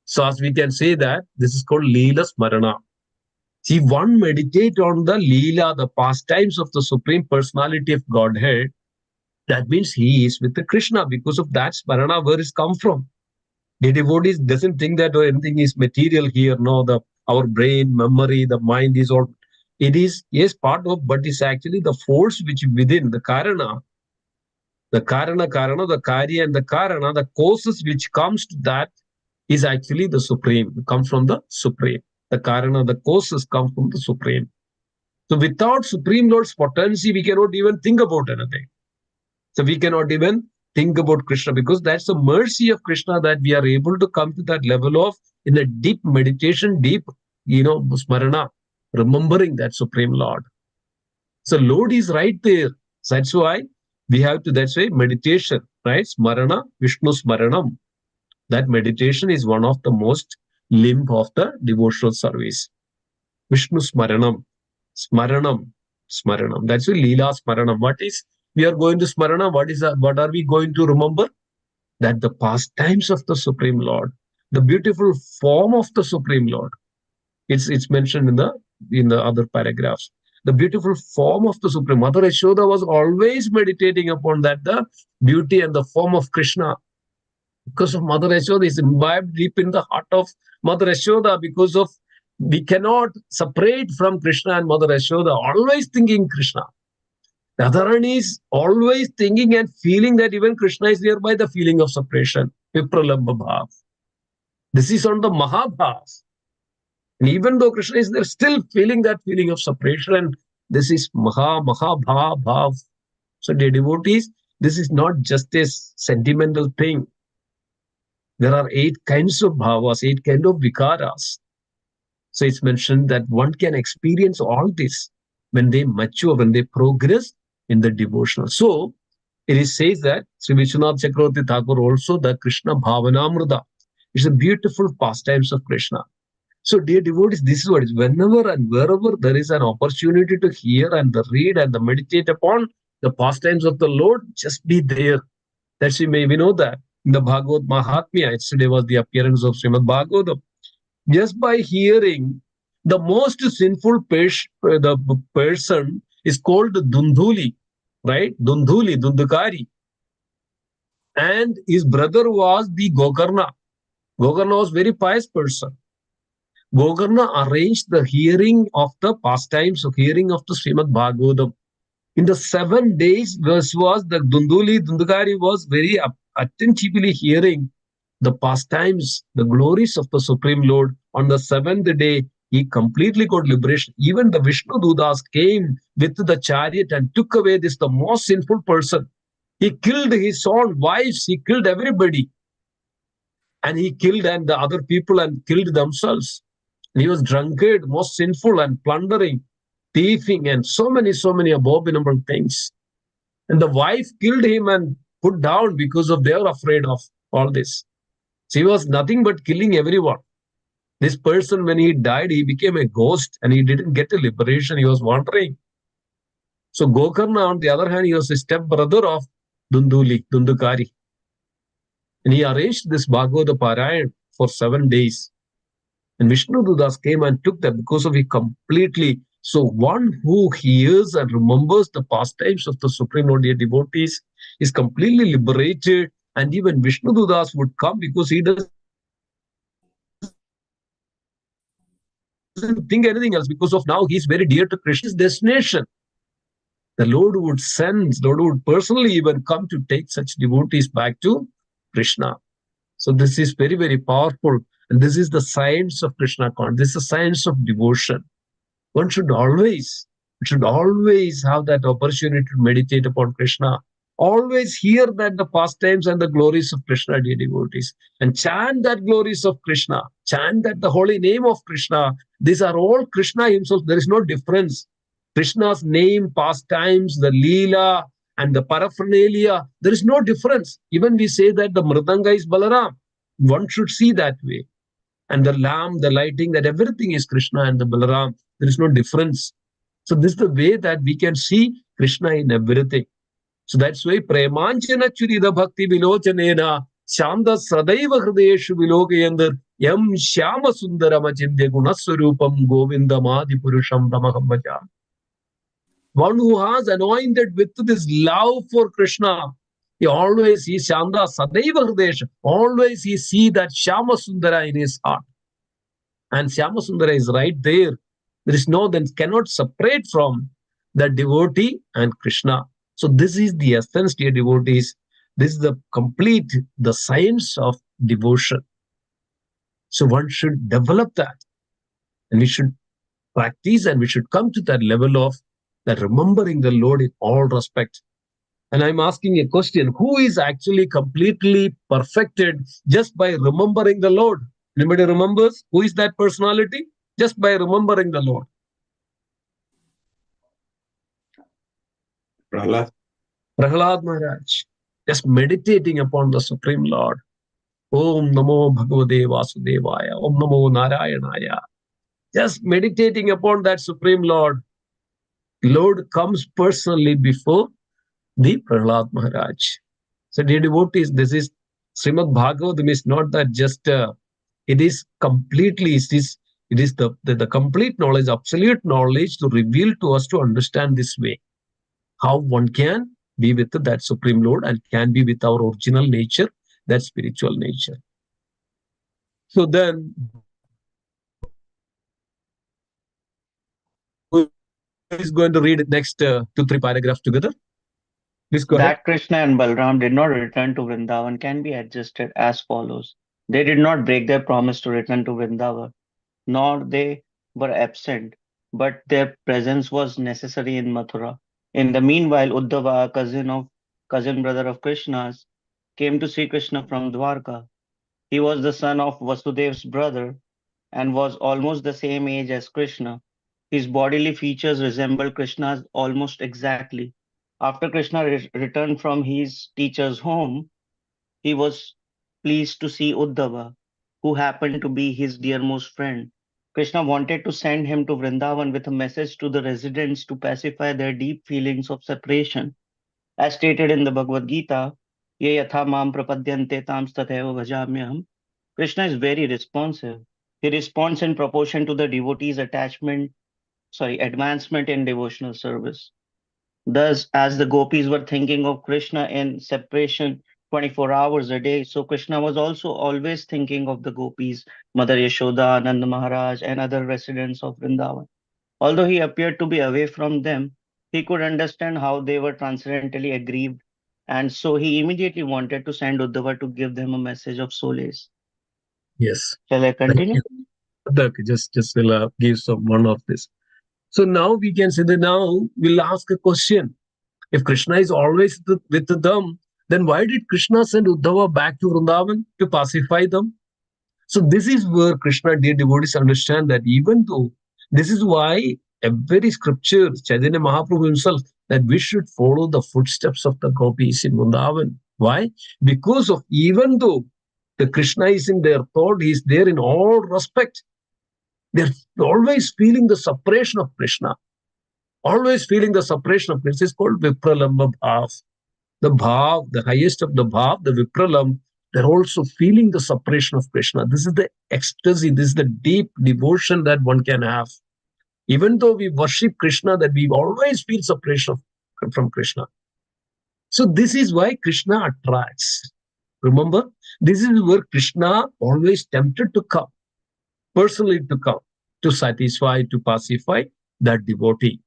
So as we can say that this is called Leela Smarana. See, one meditate on the Leela, the pastimes of the Supreme Personality of Godhead. That means he is with the Krishna. Because of that Smarana, where is come from? The devotee doesn't think that anything is material here. No, our brain, memory, the mind is all. It is, yes, part of, but it's actually the force which within the Karana, the Karana, the Karya and the Karana, the causes which comes to that is actually the Supreme, comes from the Supreme. The Karana, the causes come from the Supreme. So without Supreme Lord's potency, we cannot even think about anything. So we cannot even think about Krishna, because that's the mercy of Krishna that we are able to come to that level of, in a deep meditation, deep, smarana, remembering that Supreme Lord. So Lord is right there. So that's why we have to, that's why meditation, right? Smarana, Vishnu Smaranam. That meditation is one of the most limb of the devotional service. Vishnu Smaranam, Smaranam, Smaranam. That's why Leela Smaranam. What is we are going to Smarana? What are we going to remember? That the pastimes of the Supreme Lord, the beautiful form of the Supreme Lord. It's mentioned in the other paragraphs. The beautiful form of the Supreme. Mother Yashoda was always meditating upon that, the beauty and the form of Krishna. Because of Mother Yashoda is imbibed deep in the heart of Mother Yashoda, because of we cannot separate from Krishna and Mother Yashoda, always thinking Krishna. Radharani is always thinking and feeling that even Krishna is nearby, the feeling of separation. Vipralambha bhav. This is on the Mahabhav. And even though Krishna is there, still feeling that feeling of separation. And this is Mahabhav. So, dear devotees, this is not just a sentimental thing. There are 8 kinds of bhavas, 8 kinds of vikaras. So it's mentioned that one can experience all this when they mature, when they progress in the devotional. So it is says that Sri Vishwanath Chakravarti Thakur also, the Krishna Bhavanamrita is a beautiful pastimes of Krishna. So dear devotees, this is what it is. Whenever and wherever there is an opportunity to hear and read and meditate upon the pastimes of the Lord, just be there. That's we know that. In the Bhagavad Mahatmya, yesterday was the appearance of Srimad Bhagavatam. Just by hearing, the most sinful the person is called Dundhuli, right? Dundhuli, Dundukari. And his brother was the Gokarna. Gokarna was very pious person. Gokarna arranged the hearing of the pastimes, of hearing of the Srimad Bhagavatam. In the 7 days, verse was the Dundukari was very attentively hearing the pastimes, the glories of the Supreme Lord. On the seventh day, he completely got liberation. Even the Vishnu Dudas came with the chariot and took away this, the most sinful person. He killed his own wives, he killed everybody. And he killed and the other people and killed themselves. He was drunkard, most sinful and plundering, thieving, and so many abominable things. And the wife killed him and put down because of they are afraid of all this. She was nothing but killing everyone. This person, when he died, he became a ghost and he didn't get a liberation. He was wandering. So Gokarna, on the other hand, he was a step brother of Dundukari. And he arranged this Bhagavata Parayan for 7 days. And Vishnu Dudas came and took that because of he completely. So one who hears and remembers the pastimes of the Supreme Lord, dear devotees, is completely liberated. And even Vishnu Dudas would come because he doesn't think anything else because of now he's very dear to Krishna. His destination. The Lord would send, Lord would personally even come to take such devotees back to Krishna. So this is very, very powerful. And this is the science of Krishna consciousness. This is the science of devotion. One should always have that opportunity to meditate upon Krishna. Always hear that the pastimes and the glories of Krishna, dear devotees, and chant that glories of Krishna, chant that the holy name of Krishna. These are all Krishna himself. There is no difference. Krishna's name, pastimes, the Leela, and the paraphernalia, there is no difference. Even we say that the Mridanga is Balaram. One should see that way. And the lamp, the lighting, that everything is Krishna and the Balaram. There is no difference. So this is the way that we can see Krishna in everything. So that's why Premanchana Churida Bhakti Vilochanena Shanda Sadaiva Hrideshu Vilokayandar Yam Shyama Sundaramachindya Gunaswarupam Govinda Madi Purusham Tamaham Bhajan. One who has anointed with this love for Krishna, he always sees Shanda Sadaiva Hrideshu, always he see that Shyama Sundara in his heart. And Shyamasundara is right there. There is no, then cannot separate from the devotee and Krishna. So this is the essence, dear devotees. This is the complete, the science of devotion. So one should develop that. And we should practice and we should come to that level of that remembering the Lord in all respect. And I'm asking a question, who is actually completely perfected just by remembering the Lord? Anybody remembers? Who is that personality? Just by remembering the Lord. Prahlad. Prahlad Maharaj. Just meditating upon the Supreme Lord. Om Namo Bhagavate Vasudevaya. Om Namo Narayanaya. Just meditating upon that Supreme Lord. Lord comes personally before the Prahlad Maharaj. So dear devotees, this is Srimad Bhagavatam is not that just it is completely, it is the complete knowledge, absolute knowledge to reveal to us to understand this way. How one can be with that Supreme Lord and can be with our original nature, that spiritual nature. So then, who is going to read next 2-3 paragraphs together? Please go ahead. That Krishna and Balram did not return to Vrindavan can be adjusted as follows. They did not break their promise to return to Vrindavan, nor they were absent, but their presence was necessary in Mathura. In the meanwhile, Udhava, a cousin brother of Krishna's, came to see Krishna from Dwarka. He was the son of Vasudev's brother and was almost the same age as Krishna. His bodily features resembled Krishna's almost exactly. After Krishna returned from his teacher's home, he was pleased to see Uddhava, who happened to be his dearmost friend. Krishna wanted to send him to Vrindavan with a message to the residents to pacify their deep feelings of separation. As stated in the Bhagavad Gita, Ye yatha mam prapadyante tam tathaiva bhajamyaham. Krishna is very responsive. He responds in proportion to the devotee's advancement in devotional service. Thus, as the gopis were thinking of Krishna in separation 24 hours a day. So Krishna was also always thinking of the gopis, Mother Yashoda, Nanda Maharaj, and other residents of Vrindavan. Although he appeared to be away from them, he could understand how they were transcendently aggrieved, and so he immediately wanted to send Uddhava to give them a message of solace. Yes. Shall I Thank continue? you. Okay, just will give some one of this. So now we can say that now we'll ask a question. If Krishna is always with them, then why did Krishna send Uddhava back to Vrindavan to pacify them? So this is where Krishna, dear devotees, understand that even though this is why every scripture, Chaitanya Mahaprabhu himself, that we should follow the footsteps of the gopis in Vrindavan. Why? Because of even though the Krishna is in their thought, he is there in all respect. They're always feeling the separation of Krishna. Always feeling the separation of Krishna. It's called Vipralamba Bhav. The Bhav, the highest of the Bhav, the Vipralam, they're also feeling the separation of Krishna. This is the ecstasy, this is the deep devotion that one can have. Even though we worship Krishna, that we always feel separation from Krishna. So this is why Krishna attracts. Remember, this is where Krishna always tempted to come, personally to come, to satisfy, to pacify that devotee.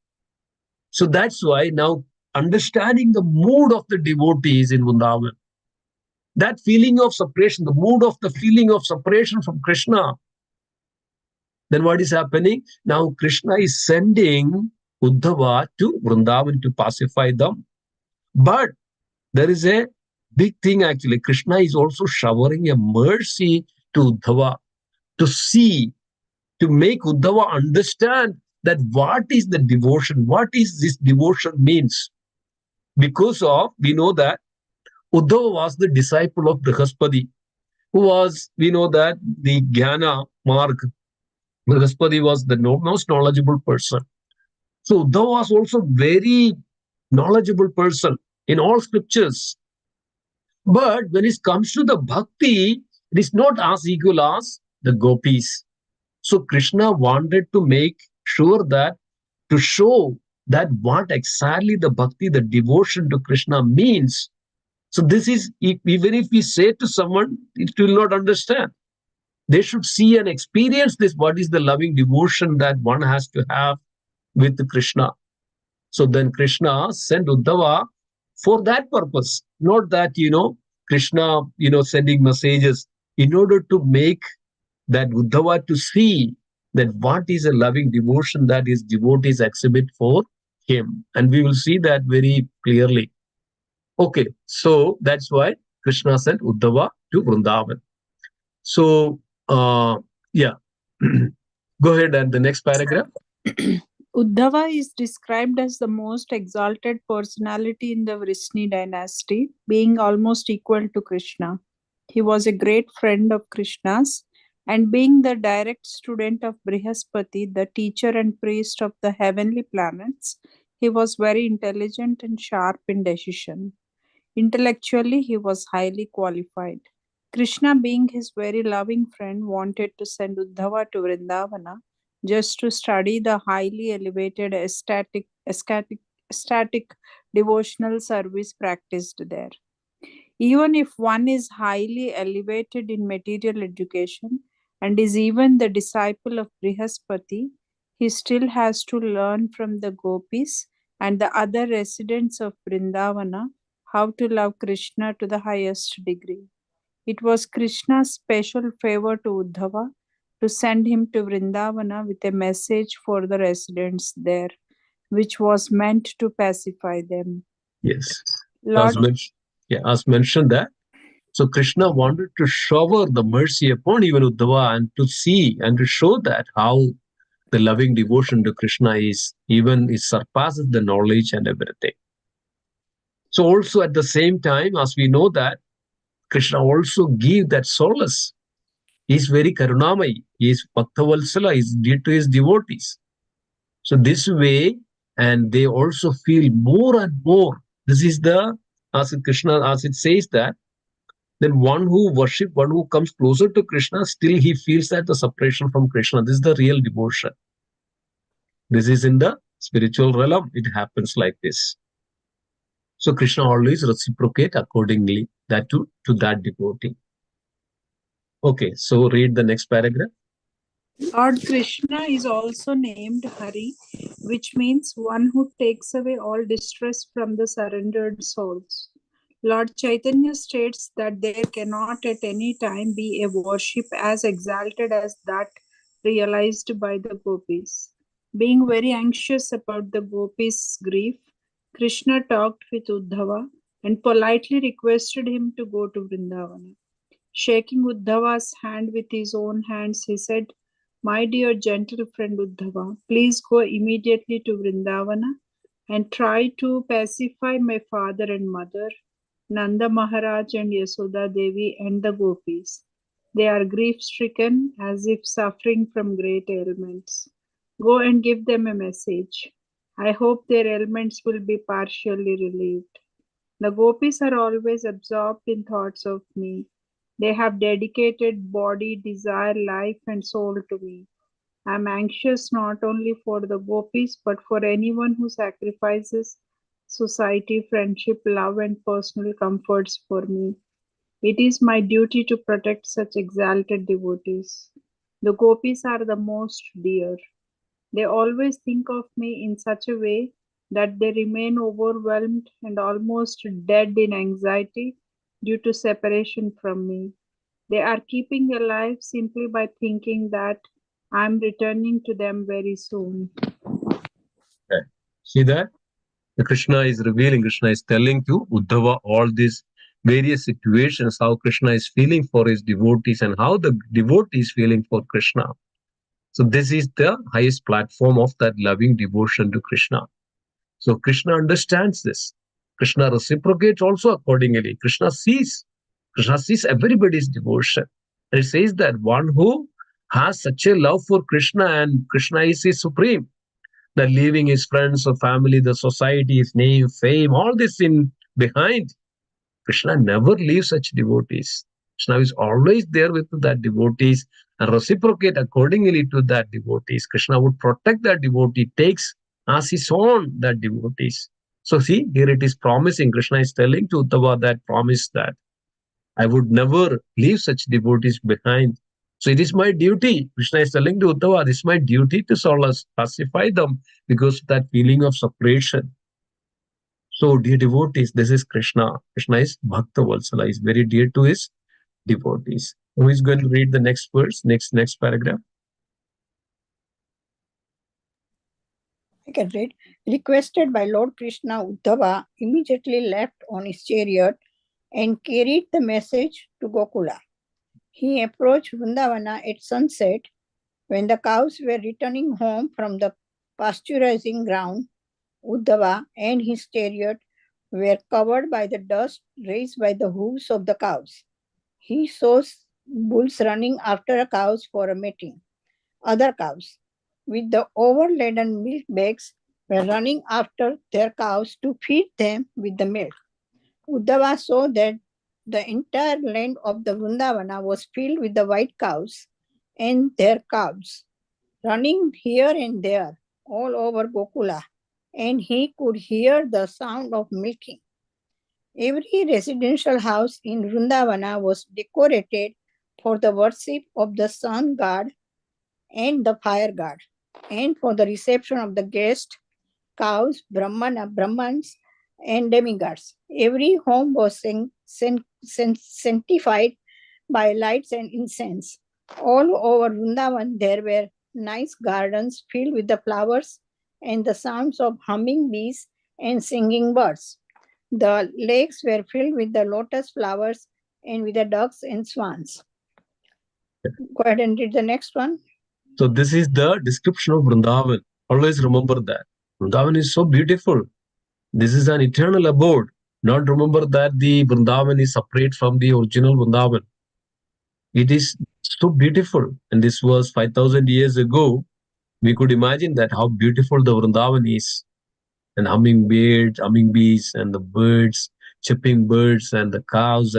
So that's why now understanding the mood of the devotees in Vrindavan, that feeling of separation, the mood of the feeling of separation from Krishna, then what is happening? Now Krishna is sending Udhava to Vrindavan to pacify them. But there is a big thing actually. Krishna is also showering a mercy to Udhava to see, to make Udhava understand that what is the devotion, what is this devotion means. Because of, we know that Udhava was the disciple of Brihaspati, who was, we know that the Jnana Marg, Brihaspati was the most knowledgeable person. So Uddhava was also very knowledgeable person in all scriptures. But when it comes to the bhakti, it is not as equal as the gopis. So Krishna wanted to make sure that, to show that what exactly the bhakti, the devotion to Krishna means. So this is, even if we say to someone, it will not understand. They should see and experience this. What is the loving devotion that one has to have with Krishna? So then Krishna sent Uddhava for that purpose, not that, Krishna, sending messages in order to make that Uddhava to see that what is a loving devotion that his devotees exhibit for him. And we will see that very clearly. Okay, so that's why Krishna sent Uddhava to Vrindavan. So, yeah, go ahead and the next paragraph. Udhava is described as the most exalted personality in the Vrishni dynasty, being almost equal to Krishna. He was a great friend of Krishna's, and being the direct student of Brihaspati, the teacher and priest of the heavenly planets, he was very intelligent and sharp in decision. Intellectually, he was highly qualified. Krishna, being his very loving friend, wanted to send Uddhava to Vrindavana just to study the highly elevated ecstatic devotional service practiced there. Even if one is highly elevated in material education and is even the disciple of Brihaspati, he still has to learn from the gopis and the other residents of Vrindavana how to love Krishna to the highest degree. It was Krishna's special favor to Uddhava to send him to Vrindavana with a message for the residents there, which was meant to pacify them. Yes. Lord, As mentioned that. So Krishna wanted to shower the mercy upon even Uddhava and to see and to show that how the loving devotion to Krishna is, even it surpasses the knowledge and everything. So also at the same time, as we know that Krishna also gives that solace. He is very karunamai. He is Bhaktavalsala. He is dear to his devotees. So this way, and they also feel more and more. This is the, as Krishna, as it says that, then one who worship, one who comes closer to Krishna, still he feels that the separation from Krishna. This is the real devotion. This is in the spiritual realm. It happens like this. So Krishna always reciprocate accordingly that to that devotee. Okay, so read the next paragraph. Lord Krishna is also named Hari, which means one who takes away all distress from the surrendered souls. Lord Chaitanya states that there cannot at any time be a worship as exalted as that realized by the gopis. Being very anxious about the gopis' grief, Krishna talked with Udhava and politely requested him to go to Vrindavana. Shaking Uddhava's hand with his own hands, he said, "My dear gentle friend Uddhava, please go immediately to Vrindavana and try to pacify my father and mother, Nanda Maharaj and Yasoda Devi and the gopis. They are grief-stricken as if suffering from great ailments. Go and give them a message. I hope their ailments will be partially relieved. The gopis are always absorbed in thoughts of me. They have dedicated body, desire, life, and soul to me. I am anxious not only for the gopis but for anyone who sacrifices society, friendship, love, and personal comforts for me. It is my duty to protect such exalted devotees. The gopis are the most dear. They always think of me in such a way that they remain overwhelmed and almost dead in anxiety due to separation from me. They are keeping alive simply by thinking that I am returning to them very soon." Okay. See that? The Krishna is revealing, Krishna is telling to Uddhava all these various situations, how Krishna is feeling for his devotees and how the devotee is feeling for Krishna. So this is the highest platform of that loving devotion to Krishna. So Krishna understands this. Krishna reciprocates also accordingly. Krishna sees everybody's devotion. And it says that one who has such a love for Krishna and Krishna is his supreme, that leaving his friends or family, the society, his name, fame, all this in behind, Krishna never leaves such devotees. Krishna is always there with that devotees and reciprocate accordingly to that devotees. Krishna would protect that devotee, takes as his own that devotees. So see, here it is promising. Krishna is telling to Uddhava that promise that I would never leave such devotees behind. So it is my duty. Krishna is telling to Uddhava, it is my duty to solace, pacify them because of that feeling of separation. So, dear devotees, this is Krishna. Krishna is Bhakta Vatsala, is very dear to his devotees. Who is going to read the next verse, next paragraph? I can read. Requested by Lord Krishna, Udhava immediately left on his chariot and carried the message to Gokula. He approached Vrindavana at sunset when the cows were returning home from the pasturaging ground. Udhava and his chariot were covered by the dust raised by the hooves of the cows. He saw bulls running after cows for a mating. Other cows, with the overladen milk bags, were running after their cows to feed them with the milk. Uddhava saw that the entire land of the Vrindavana was filled with the white cows and their calves, running here and there all over Gokula, and he could hear the sound of milking. Every residential house in Vrindavana was decorated for the worship of the sun god and the fire god, and for the reception of the guests, cows, Brahmans, and demigods. Every home was sanctified by lights and incense. All over Vrindavan, there were nice gardens filled with the flowers and the sounds of humming bees and singing birds. The lakes were filled with the lotus flowers and with the ducks and swans. Go ahead and read the next one. So this is the description of Vrindavan. Always remember that. Vrindavan is so beautiful. This is an eternal abode. Not remember that the Vrindavan is separate from the original Vrindavan. It is so beautiful. And this was 5,000 years ago. We could imagine that how beautiful the Vrindavan is. And hummingbirds, hummingbees, and the birds, chirping birds, and the cows,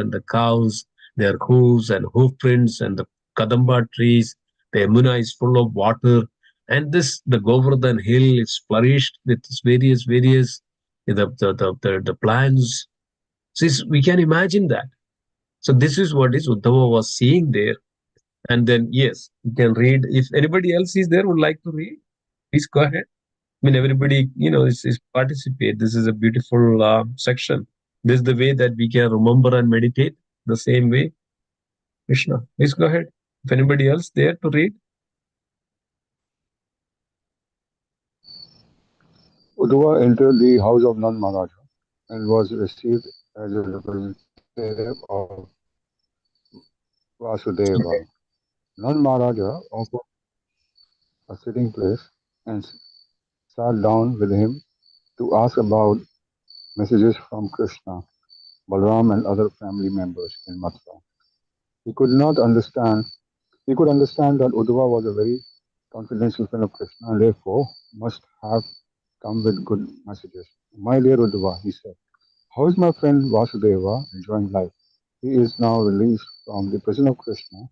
their hooves and hoof prints, and the kadamba trees. The Yamuna is full of water, and this the Govardhan hill is flourished with various the plans. So we can imagine that. So this is what is Uddhava was seeing there. And then, yes, you can read. If anybody else is there would like to read, please go ahead. I mean, everybody, is participate. This is a beautiful section. This is the way that we can remember and meditate the same way. Krishna, please go ahead. If anybody else there to read. Udhava entered the house of Nand Maharaja and was received as a representative of Vasudeva. Okay. Nand Maharaja offered a sitting place and sat down with him to ask about messages from Krishna, Balram, and other family members in Mathura. He could not understand. He could understand that Udhava was a very confidential friend of Krishna and therefore must have come with good messages. My dear Udhava, he said, how is my friend Vasudeva enjoying life? He is now released from the prison of Krishna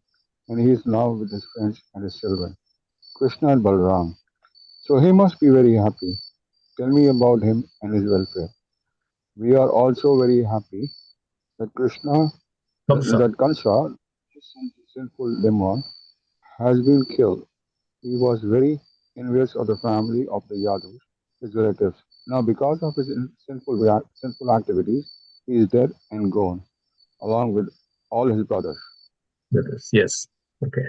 and he is now with his friends and his children, Krishna and Balram. So he must be very happy. Tell me about him and his welfare. We are also very happy that Kamsa. that Kansa, his sinful demon, has been killed. He was very envious of the family of the Yadus, his relatives. Now, because of his sinful activities, he is dead and gone, along with all his brothers. Yes. Okay.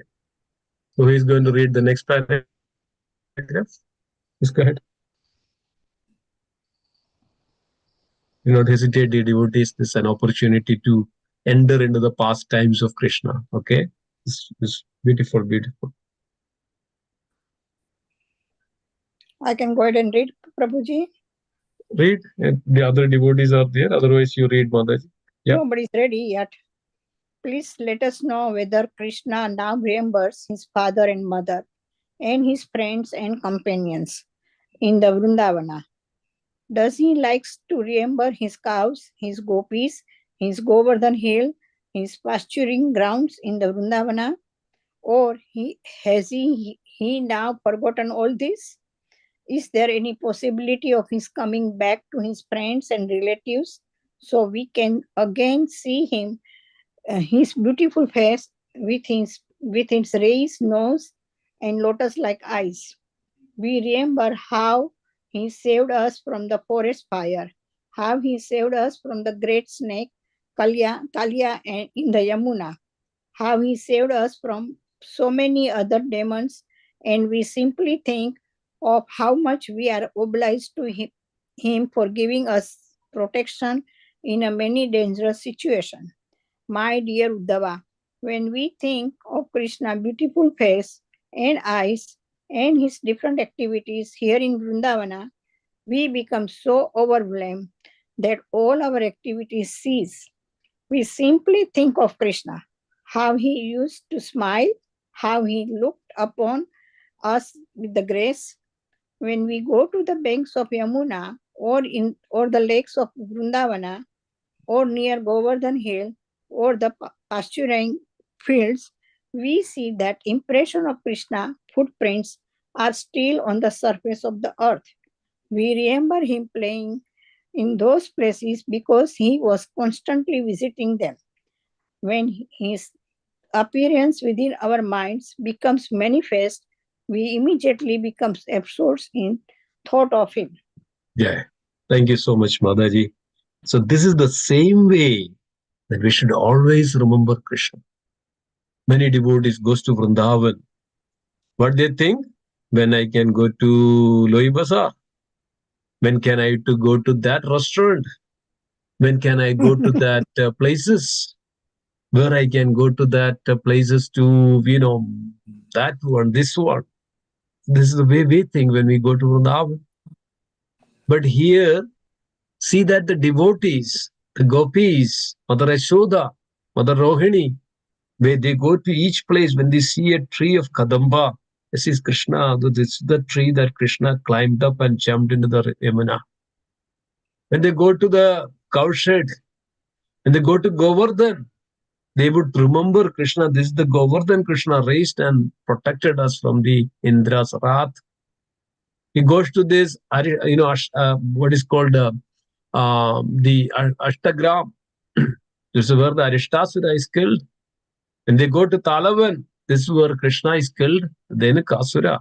So who is going to read the next paragraph? Please go ahead. Do not hesitate, dear devotees. This is an opportunity to enter into the pastimes of Krishna. Okay. It's beautiful, beautiful. I can go ahead and read, Prabhuji. Read. The other devotees are there. Otherwise, you read, Mataji. Yeah. Nobody's ready yet. Please let us know whether Krishna now remembers his father and mother and his friends and companions in the Vrindavana. Does he likes to remember his cows, his gopis, his Govardhan hill, his pasturing grounds in the Vrindavana? Or has he now forgotten all this? Is there any possibility of his coming back to his friends and relatives so we can again see him, his beautiful face with its raised nose and lotus-like eyes? We remember how he saved us from the forest fire, how he saved us from the great snake Kalya in the Yamuna, how he saved us from so many other demons, and we simply think of how much we are obliged to him for giving us protection in a many dangerous situations. My dear Udhava, when we think of Krishna's beautiful face and eyes and his different activities here in Vrindavana, we become so overwhelmed that all our activities cease. We simply think of Krishna, how he used to smile, how he looked upon us with the grace. When we go to the banks of Yamuna or the lakes of Vrindavana or near Govardhan Hill or the pasturing fields, we see that impression of Krishna footprints are still on the surface of the earth. We remember him playing in those places because he was constantly visiting them. When his appearance within our minds becomes manifest, we immediately become absorbed in thought of him. Yeah. Thank you so much, Mataji. So this is the same way that we should always remember Krishna. Many devotees goes to Vrindavan. What they think? When I can go to Loi Bazaar? When can I to go to that restaurant? When can I go to that places? Where I can go to that places to, that one, this one. This is the way we think when we go to Vrindavan. But here, see that the devotees, the gopis, Mother Yashoda, Mother Rohini, where they go to each place when they see a tree of Kadamba, this is Krishna, this is the tree that Krishna climbed up and jumped into the Yamuna. When they go to the cowshed, when they go to Govardhan, they would remember Krishna. This is the Govardhan Krishna raised and protected us from the Indra's wrath. He goes to this, what is called the Ashtagram. This is where the Arishtasura is killed. When they go to Talavan, this is where Krishna is killed, then Kasura.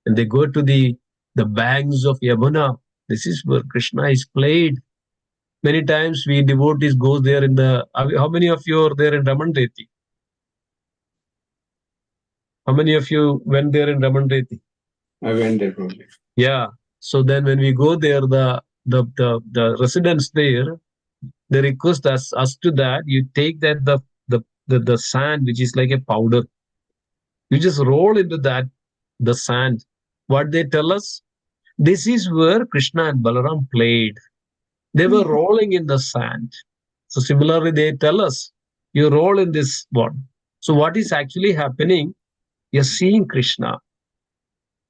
And they go to the banks of Yamuna. This is where Krishna is played. Many times we devotees go there in the. How many of you are there in Ramandeti? How many of you went there in Ramandeti? I went there probably. Yeah. So then when we go there, the residents there, they request us to that you take that the sand which is like a powder, you just roll into that the sand. What they tell us, this is where Krishna and Balaram played. They were rolling in the sand. So similarly, they tell us, you roll in this one. So what is actually happening? You're seeing Krishna.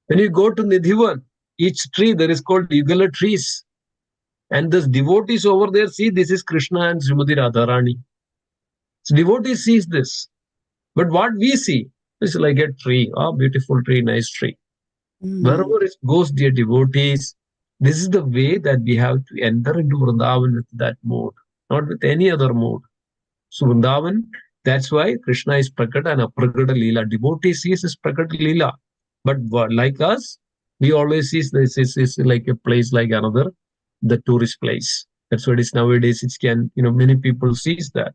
When you go to Nidhivan, each tree there is called Yugala trees. And this devotees over there see this is Krishna and Srimati Radharani. So devotee sees this. But what we see is like a tree, beautiful tree, nice tree. Wherever it goes, dear devotees, this is the way that we have to enter into Vrindavan with that mood, not with any other mood. So Vrindavan, that's why Krishna is Prakata and Aprakata Leela. Devotee sees his Prakata Leela. But like us, we always see this is like a place like another, the tourist place. That's what it is nowadays. It can, many people sees that.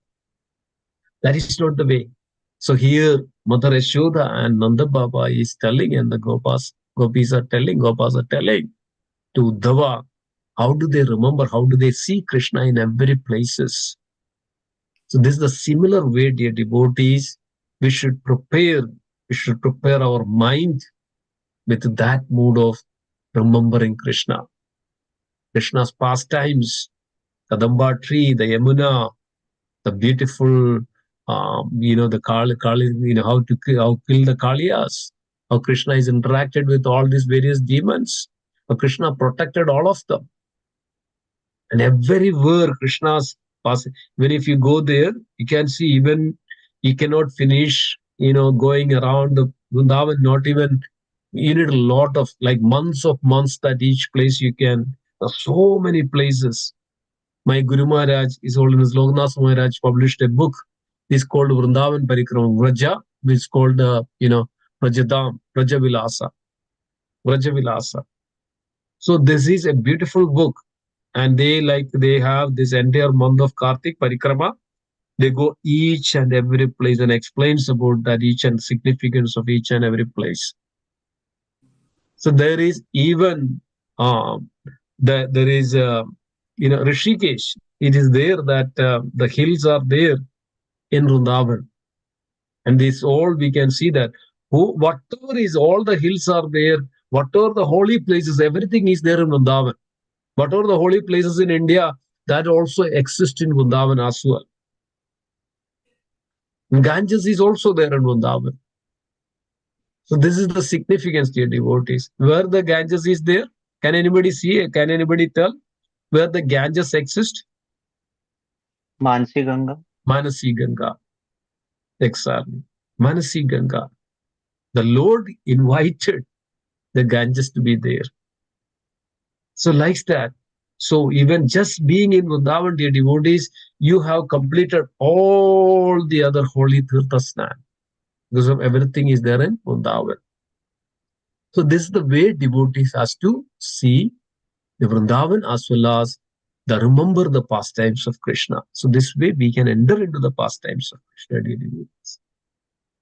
That is not the way. So here, Mother Yashoda and Nanda Baba is telling, and the Gopis are telling to Udhava, how do they remember, how do they see Krishna in every places? So this is the similar way, dear devotees, we should prepare our mind with that mood of remembering Krishna. Krishna's pastimes, Kadamba tree, the Yamuna, the beautiful the Kali, how kill the Kaliyas, how Krishna is interacted with all these various demons, how Krishna protected all of them. And everywhere Krishna's passing, even if you go there, you can see even you cannot finish, going around the Vrindavan, not even, you need a lot of like months that each place you can, so many places. My Guru Maharaj, His Holiness Loknath Maharaj, published a book. It's called Vrindavan Parikrama Vraja, which is called, Vrajadam, Vrajavilasa. So this is a beautiful book. And they have this entire month of Kartik Parikrama. They go each and every place and explains about that each and significance of each and every place. So there is even, there is, Rishikesh. It is there that the hills are there in Vrindavan. And this all we can see that whatever is all the hills are there, whatever the holy places, everything is there in Vrindavan. Whatever the holy places in India, that also exist in Vrindavan as well. Ganges is also there in Vrindavan. So this is the significance, dear devotees. Where the Ganges is there, can anybody see? Can anybody tell where the Ganges exist? Mansi Ganga. Manasi Ganga. Exactly. Manasi Ganga. The Lord invited the Ganges to be there. So like that. So even just being in Vrindavan, dear devotees, you have completed all the other holy Tirtha Snan. Because of everything is there in Vrindavan. So this is the way devotees has to see the Vrindavan as well as remember the pastimes of Krishna. So this way we can enter into the pastimes of Krishna, dear devotees.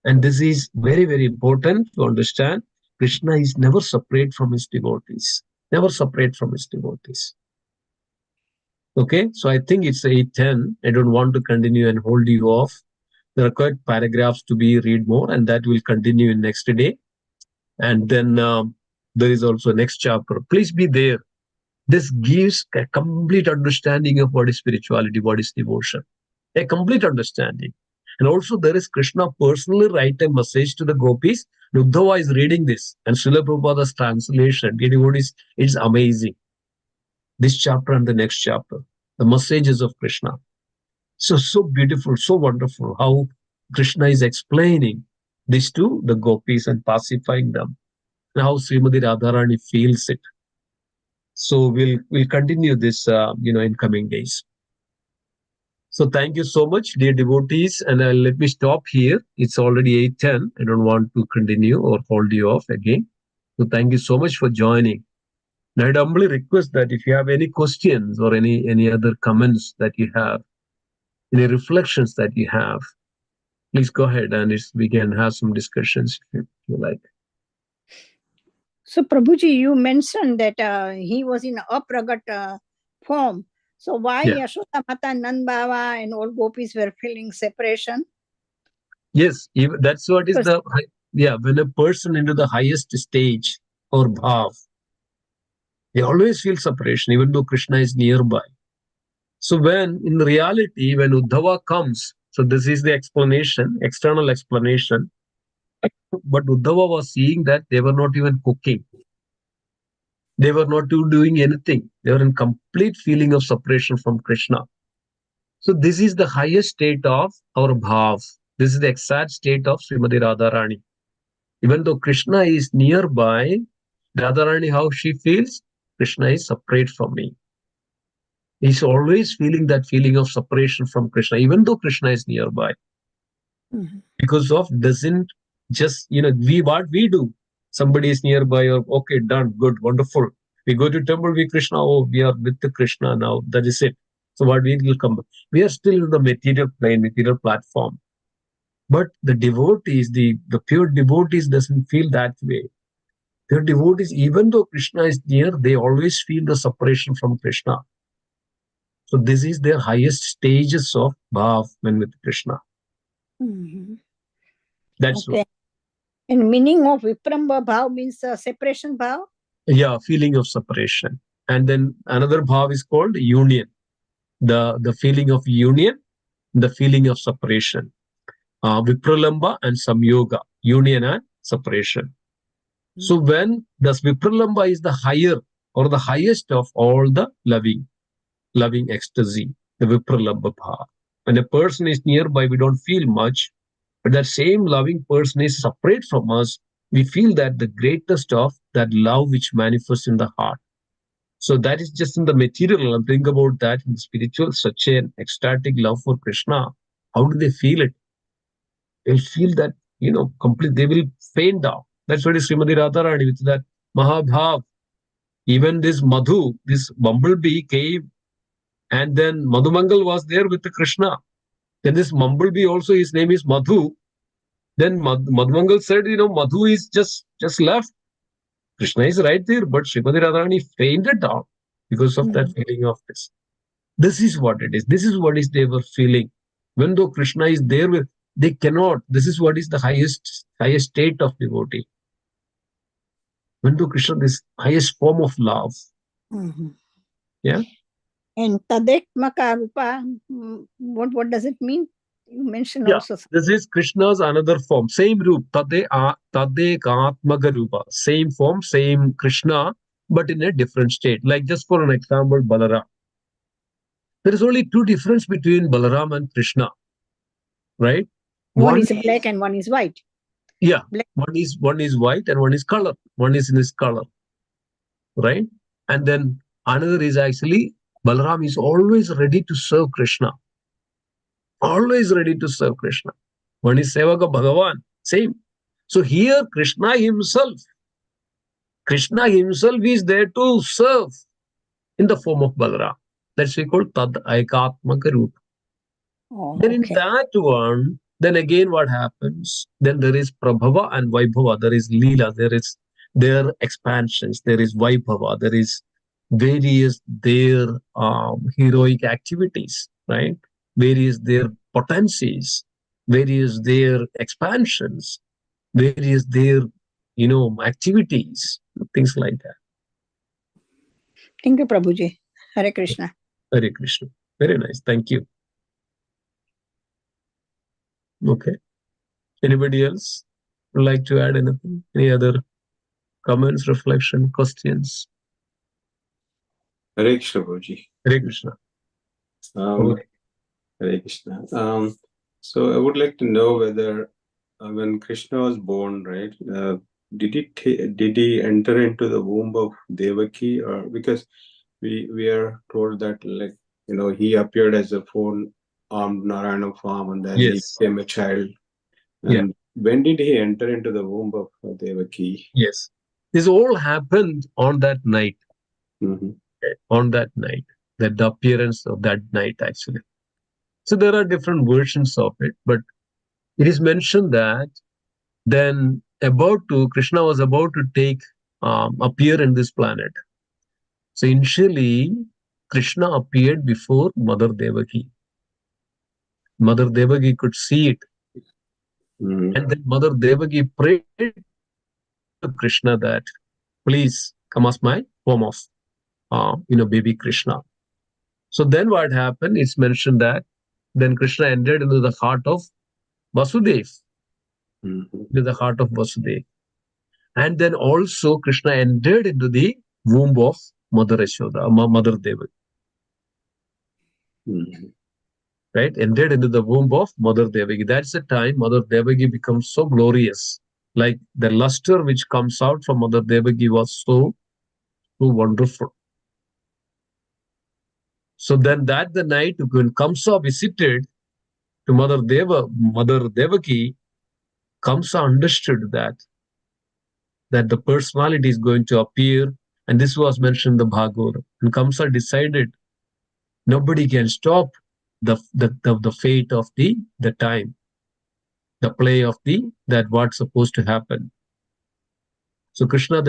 And this is very, very important to understand. Krishna is never separate from his devotees. Never separate from his devotees. Okay, so I think it's 8:10. I don't want to continue and hold you off. There are quite paragraphs to be read more, and that will continue in next day. And then there is also next chapter. Please be there. This gives a complete understanding of what is spirituality, what is devotion. A complete understanding. And also there is Krishna personally write a message to the gopis. Udhava is reading this. And Srila Prabhupada's translation, it's amazing. This chapter and the next chapter. The messages of Krishna. So beautiful, so wonderful how Krishna is explaining this to the gopis and pacifying them. And how Srimati Radharani feels it. So we'll continue this, in coming days. So thank you so much, dear devotees, and let me stop here. It's already 8:10. I don't want to continue or hold you off again. So thank you so much for joining. And I'd humbly request that if you have any questions or any other comments that you have, any reflections that you have, please go ahead and we can have some discussions if you like. So, Prabhuji, you mentioned that he was in apragat form. So, why Yashoda Mata, Nand Baba, and all gopis were feeling separation? Yes, that's what is the when a person into the highest stage or bhav, they always feel separation, even though Krishna is nearby. So when in reality, when Udhava comes, so this is the explanation, external explanation. But Udhava was seeing that they were not even cooking. They were not doing anything. They were in complete feeling of separation from Krishna. So this is the highest state of our bhav. This is the exact state of Srimati Radharani. Even though Krishna is nearby, Radharani, how she feels? Krishna is separate from me. He's always feeling that feeling of separation from Krishna, even though Krishna is nearby. Because of doesn't just, what we do. Somebody is nearby, or okay, done, good, wonderful. We go to temple, we Krishna, oh, we are with the Krishna now. That is it. So what we will come? We are still in the material plane, material platform. But the devotees, the pure devotees doesn't feel that way. Pure devotees, even though Krishna is near, they always feel the separation from Krishna. So this is their highest stages of bhav when with Krishna. That's okay. And meaning of Vipramba bhav means separation bhav? Yeah, feeling of separation. And then another bhav is called union. The feeling of union, the feeling of separation. Vipralamba and Samyoga, union and separation. So when this Vipralamba is the higher or the highest of all the loving ecstasy, the Vipralamba bhav. When a person is nearby, we don't feel much, but that same loving person is separate from us. We feel that the greatest of that love which manifests in the heart. So that is just in the material. I'm thinking about that in the spiritual, such an ecstatic love for Krishna. How do they feel it? They'll feel that, complete, they will faint down. That's what is Srimati Radharani with that Mahabhav. Even this Madhu, this bumblebee came, and then Madhumangal was there with the Krishna. Then this bumblebee also, his name is Madhu. Then Madhumangal said, Madhu is just left. Krishna is right there, but Srimati Radharani fainted down because of that feeling of this. This is what it is. This is what is they were feeling. When though Krishna is there, they cannot. This is what is the highest state of devotee. When though Krishna, this highest form of love. Yeah. And Tadekmaka Rupa, what does it mean? You mentioned also. This is Krishna's another form. Same roop. Tadekatmaka Rupa. Same form, same Krishna, but in a different state. Like just for an example, Balaram. There is only two difference between Balaram and Krishna. Right? One is black and one is white. Yeah. Black. One is white and one is color. One is in his color. Right? And then another is actually Balaram is always ready to serve Krishna. Always ready to serve Krishna. One is Sevaka Bhagavan. Same. So here Krishna himself is there to serve in the form of Balaram. That's we call Tad Aikatmaka Rupa. Then in that one, then again what happens? Then there is Prabhava and Vaibhava. There is Leela. There is their expansions. There is Vaibhava. There is various their heroic activities, right? Various their potencies, various their expansions, various their activities, things like that. Thank you, Prabhuji. Hare Krishna. Hare Krishna. Very nice. Thank you. Okay. Anybody else would like to add anything? Any other comments, reflection, questions? Hare Krishna, Prabhuji. Hare Krishna. Hare Krishna. So I would like to know whether when Krishna was born, right, did he enter into the womb of Devaki, or because we are told that, like, he appeared as a four-armed Narayana form, and then he became a child. And when did he enter into the womb of Devaki? Yes. This all happened on that night. On that night, that the appearance of that night, actually. So there are different versions of it, but it is mentioned that then Krishna was about to appear in this planet. So initially, Krishna appeared before Mother Devaki. Mother Devaki could see it. And then Mother Devaki prayed to Krishna that, please come as my form of, baby Krishna. So then what happened? It's mentioned that then Krishna entered into the heart of Vasudev. Into the heart of Vasudev. And then also Krishna entered into the womb of Mother Yashoda, Mother Devaki. Right? Entered into the womb of Mother Devaki. That's the time Mother Devaki becomes so glorious. Like the luster which comes out from Mother Devaki was so wonderful. So then that the night when Kamsa visited to Mother Devaki, Kamsa understood that the personality is going to appear, and this was mentioned in the Bhagavad. And Kamsa decided nobody can stop the fate of the time, the play of that what's supposed to happen. So Kamsa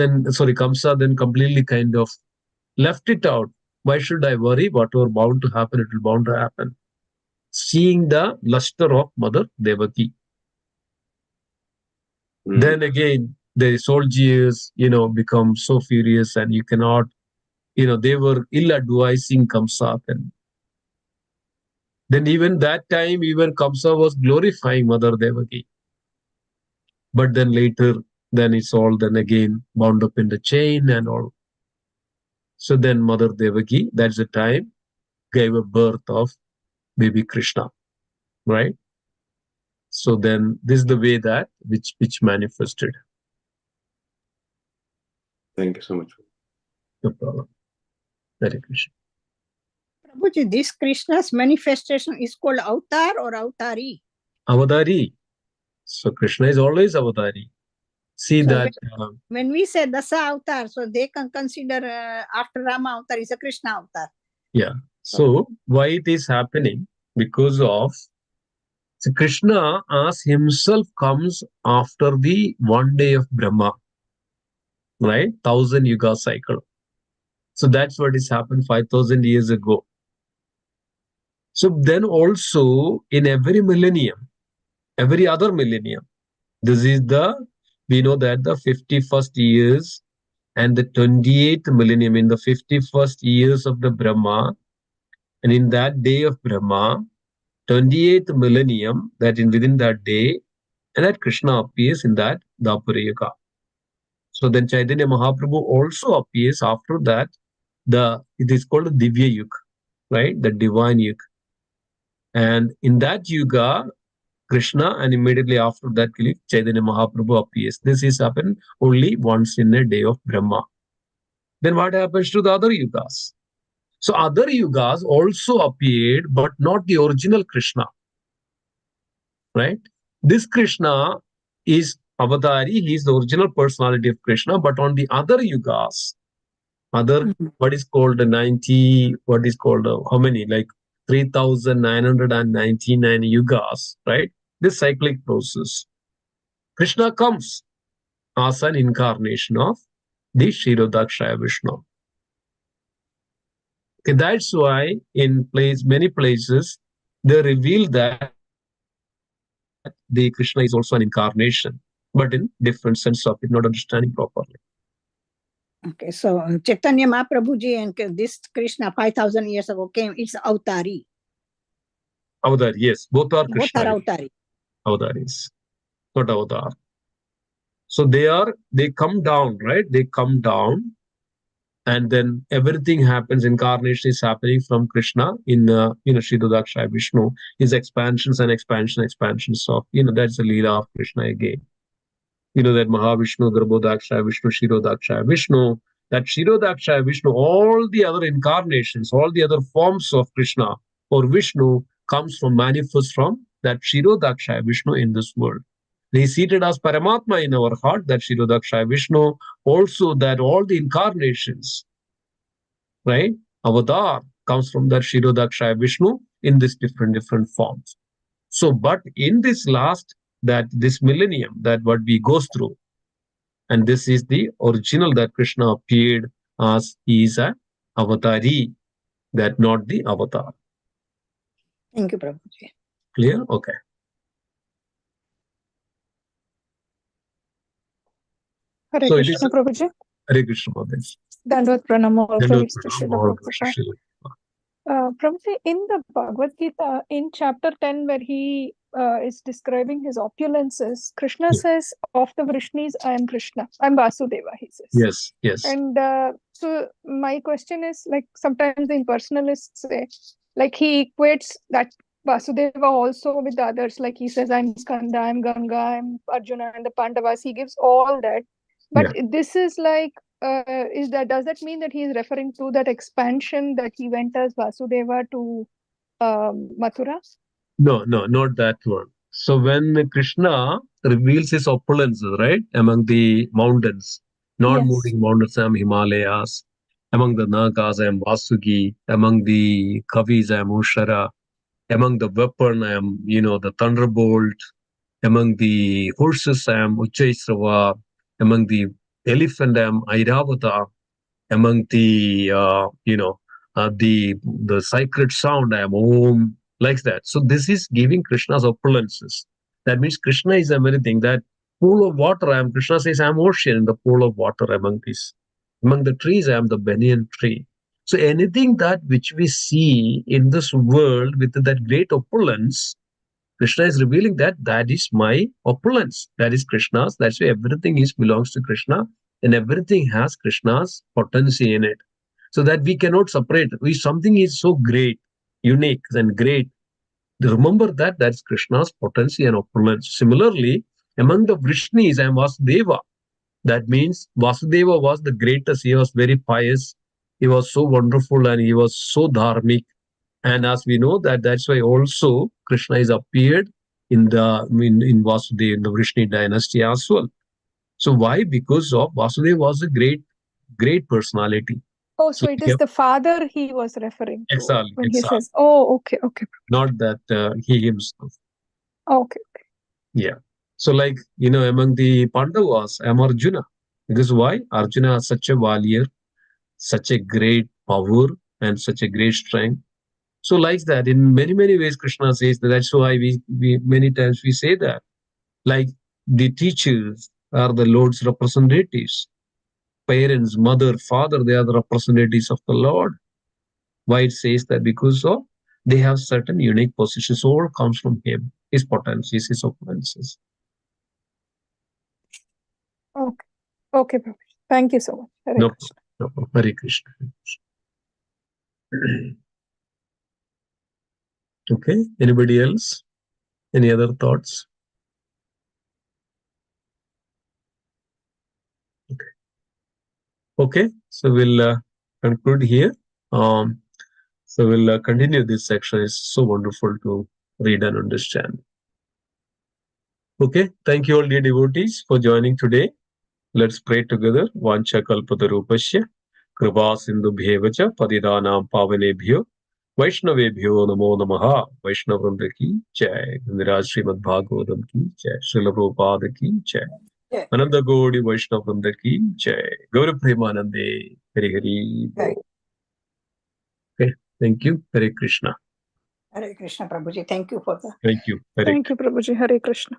then completely kind of left it out. Why should I worry? Whatever bound to happen, it will bound to happen. Seeing the luster of Mother Devaki. Then again, the soldiers, become so furious, and you cannot, they were ill advising Kamsa. Then even that time, even Kamsa was glorifying Mother Devaki. But then later, then it's all then again bound up in the chain and all. So then Mother Devaki, that's the time, gave a birth of baby Krishna, right? So then this is the way that which manifested. Thank you so much. No problem. Hare Krishna. Prabhuji, this Krishna's manifestation is called avatar or avatari? Avatari. So Krishna is always avatari. See So that when we say Dasa avatar, so they can consider after Rama avatar is a Krishna avatar. Yeah. So why it is happening? Because of Krishna as himself comes after the one day of Brahma, right? 1,000 yuga cycle. So that's what has happened 5,000 years ago. So then also in every millennium, every other millennium, we know that the 51st years and the 28th millennium, in the 51st years of the Brahma, and in that day of Brahma, 28th millennium, that within that day, and that Krishna appears in that Dwapara Yuga. So then Chaitanya Mahaprabhu also appears after that. It is called the Divya Yuga, right? The divine Yuga. And in that Yuga, Krishna, and immediately after that, Chaitanya Mahaprabhu appears. This is happened only once in a day of Brahma. Then what happens to the other yugas? So other yugas also appeared, but not the original Krishna. Right? This Krishna is Avatari, he is the original personality of Krishna, but on the other yugas, what is called how many? Like 3,999 yugas, right? This cyclic process. Krishna comes as an incarnation of the Kshirodakshaya Vishnu. Okay, that's why in many places they reveal that the Krishna is also an incarnation, but in different sense of it, not understanding properly. Okay, so Chaitanya Mahaprabhuji and this Krishna 5,000 years ago came, it's avatari. Avatar, yes, both are Krishna. Both are avatari. Avataris, not avatar. So they come down, right? They come down, and then everything happens. Incarnation is happening from Krishna in Kshirodakshaya Vishnu. His expansions and expansions of that's the Leela of Krishna again. You know that Mahavishnu, Garbhodakshaya Vishnu, Shirodakshaya Vishnu, that Shirodakshaya Vishnu, all the other incarnations, all the other forms of Krishna or Vishnu comes from, manifest from that Shirodakshaya Vishnu in this world. He is seated as Paramatma in our heart, that Shirodakshaya Vishnu, also that all the incarnations, right, avatar comes from that Shirodakshaya Vishnu in this different forms. So, but in this last, that this millennium, that what we goes through, and this is the original that Krishna appeared as he is an avatari, that not the avatar. Thank you, Prabhuji. Clear? Okay. Hare So Krishna, it is Prabhuji. Hare Krishna, Maharaj. Dandavad pranam, all Dandavad praise to pranam, Srila all praise to Prabhupada. Srila. Prabhuji, in the Bhagavad Gita, in chapter 10, where he is describing his opulences, Krishna says, of the Vrishnis, I am Krishna. I'm Vasudeva, he says. Yes, yes. And so my question is, like, sometimes the impersonalists say, like, he equates that Vasudeva also with the others. Like, he says, I'm Skanda, I'm Ganga, I'm Arjuna, and the Pandavas. He gives all that. But this is like, does that mean that he is referring to that expansion that he went as Vasudeva to Mathura? No, not that one. So when Krishna reveals his opulences, right, among the mountains, non-moving mountains, I am Himalayas, among the Nagas, I am Vasugi, among the Kavis, I am Ushara, among the weapon, I am, the thunderbolt, among the horses, I am Uchchaisrava, among the elephant, I am Airavata, among the the sacred sound, I am Om, like that. So this is giving Krishna's opulences. That means Krishna is everything. That pool of water, I am, Krishna says, I am ocean in the pool of water. Among the trees, I am the banyan tree. So anything that which we see in this world with that great opulence, Krishna is revealing that that is my opulence, that is Krishna's. That's why everything is belongs to Krishna, and everything has Krishna's potency in it. So that we cannot separate. If something is so great, unique, and great, remember that that's Krishna's potency and opulence. Similarly, among the Vrishnis, I am Vasudeva. That means Vasudeva was the greatest. He was very pious. He was so wonderful, and he was so dharmic. And as we know that, that's why also Krishna is appeared in in Vasudeva, in the Vrishni dynasty as well. So why? Because of Vasudeva was a great personality. Oh, so it is the father he was referring to Exactly, when he says, oh, okay. Not that he himself. Okay. Yeah. So like, among the Pandavas, I am Arjuna. Because why? Arjuna has such a valor, such a great power, and such a great strength. So like that, in many ways, Krishna says that. That's why we many times we say that. Like the teachers are the Lord's representatives. Parents, mother, father, they are the representatives of the Lord. Why it says that? Because of they have certain unique positions. All comes from Him, His potencies, His opulences. Okay, Prabhupada. Thank you so much. Hare Krishna. No problem. Hare Krishna. Okay. Anybody else? Any other thoughts? Okay. So we'll conclude here. So we'll continue this section. It's so wonderful to read and understand. Okay. Thank you all, dear devotees, for joining today. Let's pray together. Vancha kalpatarupasya kripa sindhubhyevacha patidanam pavanebhyo Vaishnavebhyo namo namaha. Vaishnavramda ki jai. Niraj Srimad Bhagavatam ki jai. Srila Prabhupada ki jai. Ananda Gaudi Vaishnavramda ki jai. Gaura Premanande. Hari Hari. Okay. Thank you. Hare Krishna. Hare Krishna, Prabhuji. Thank you for the. Thank you. Thank you, Prabhuji. Hare Krishna.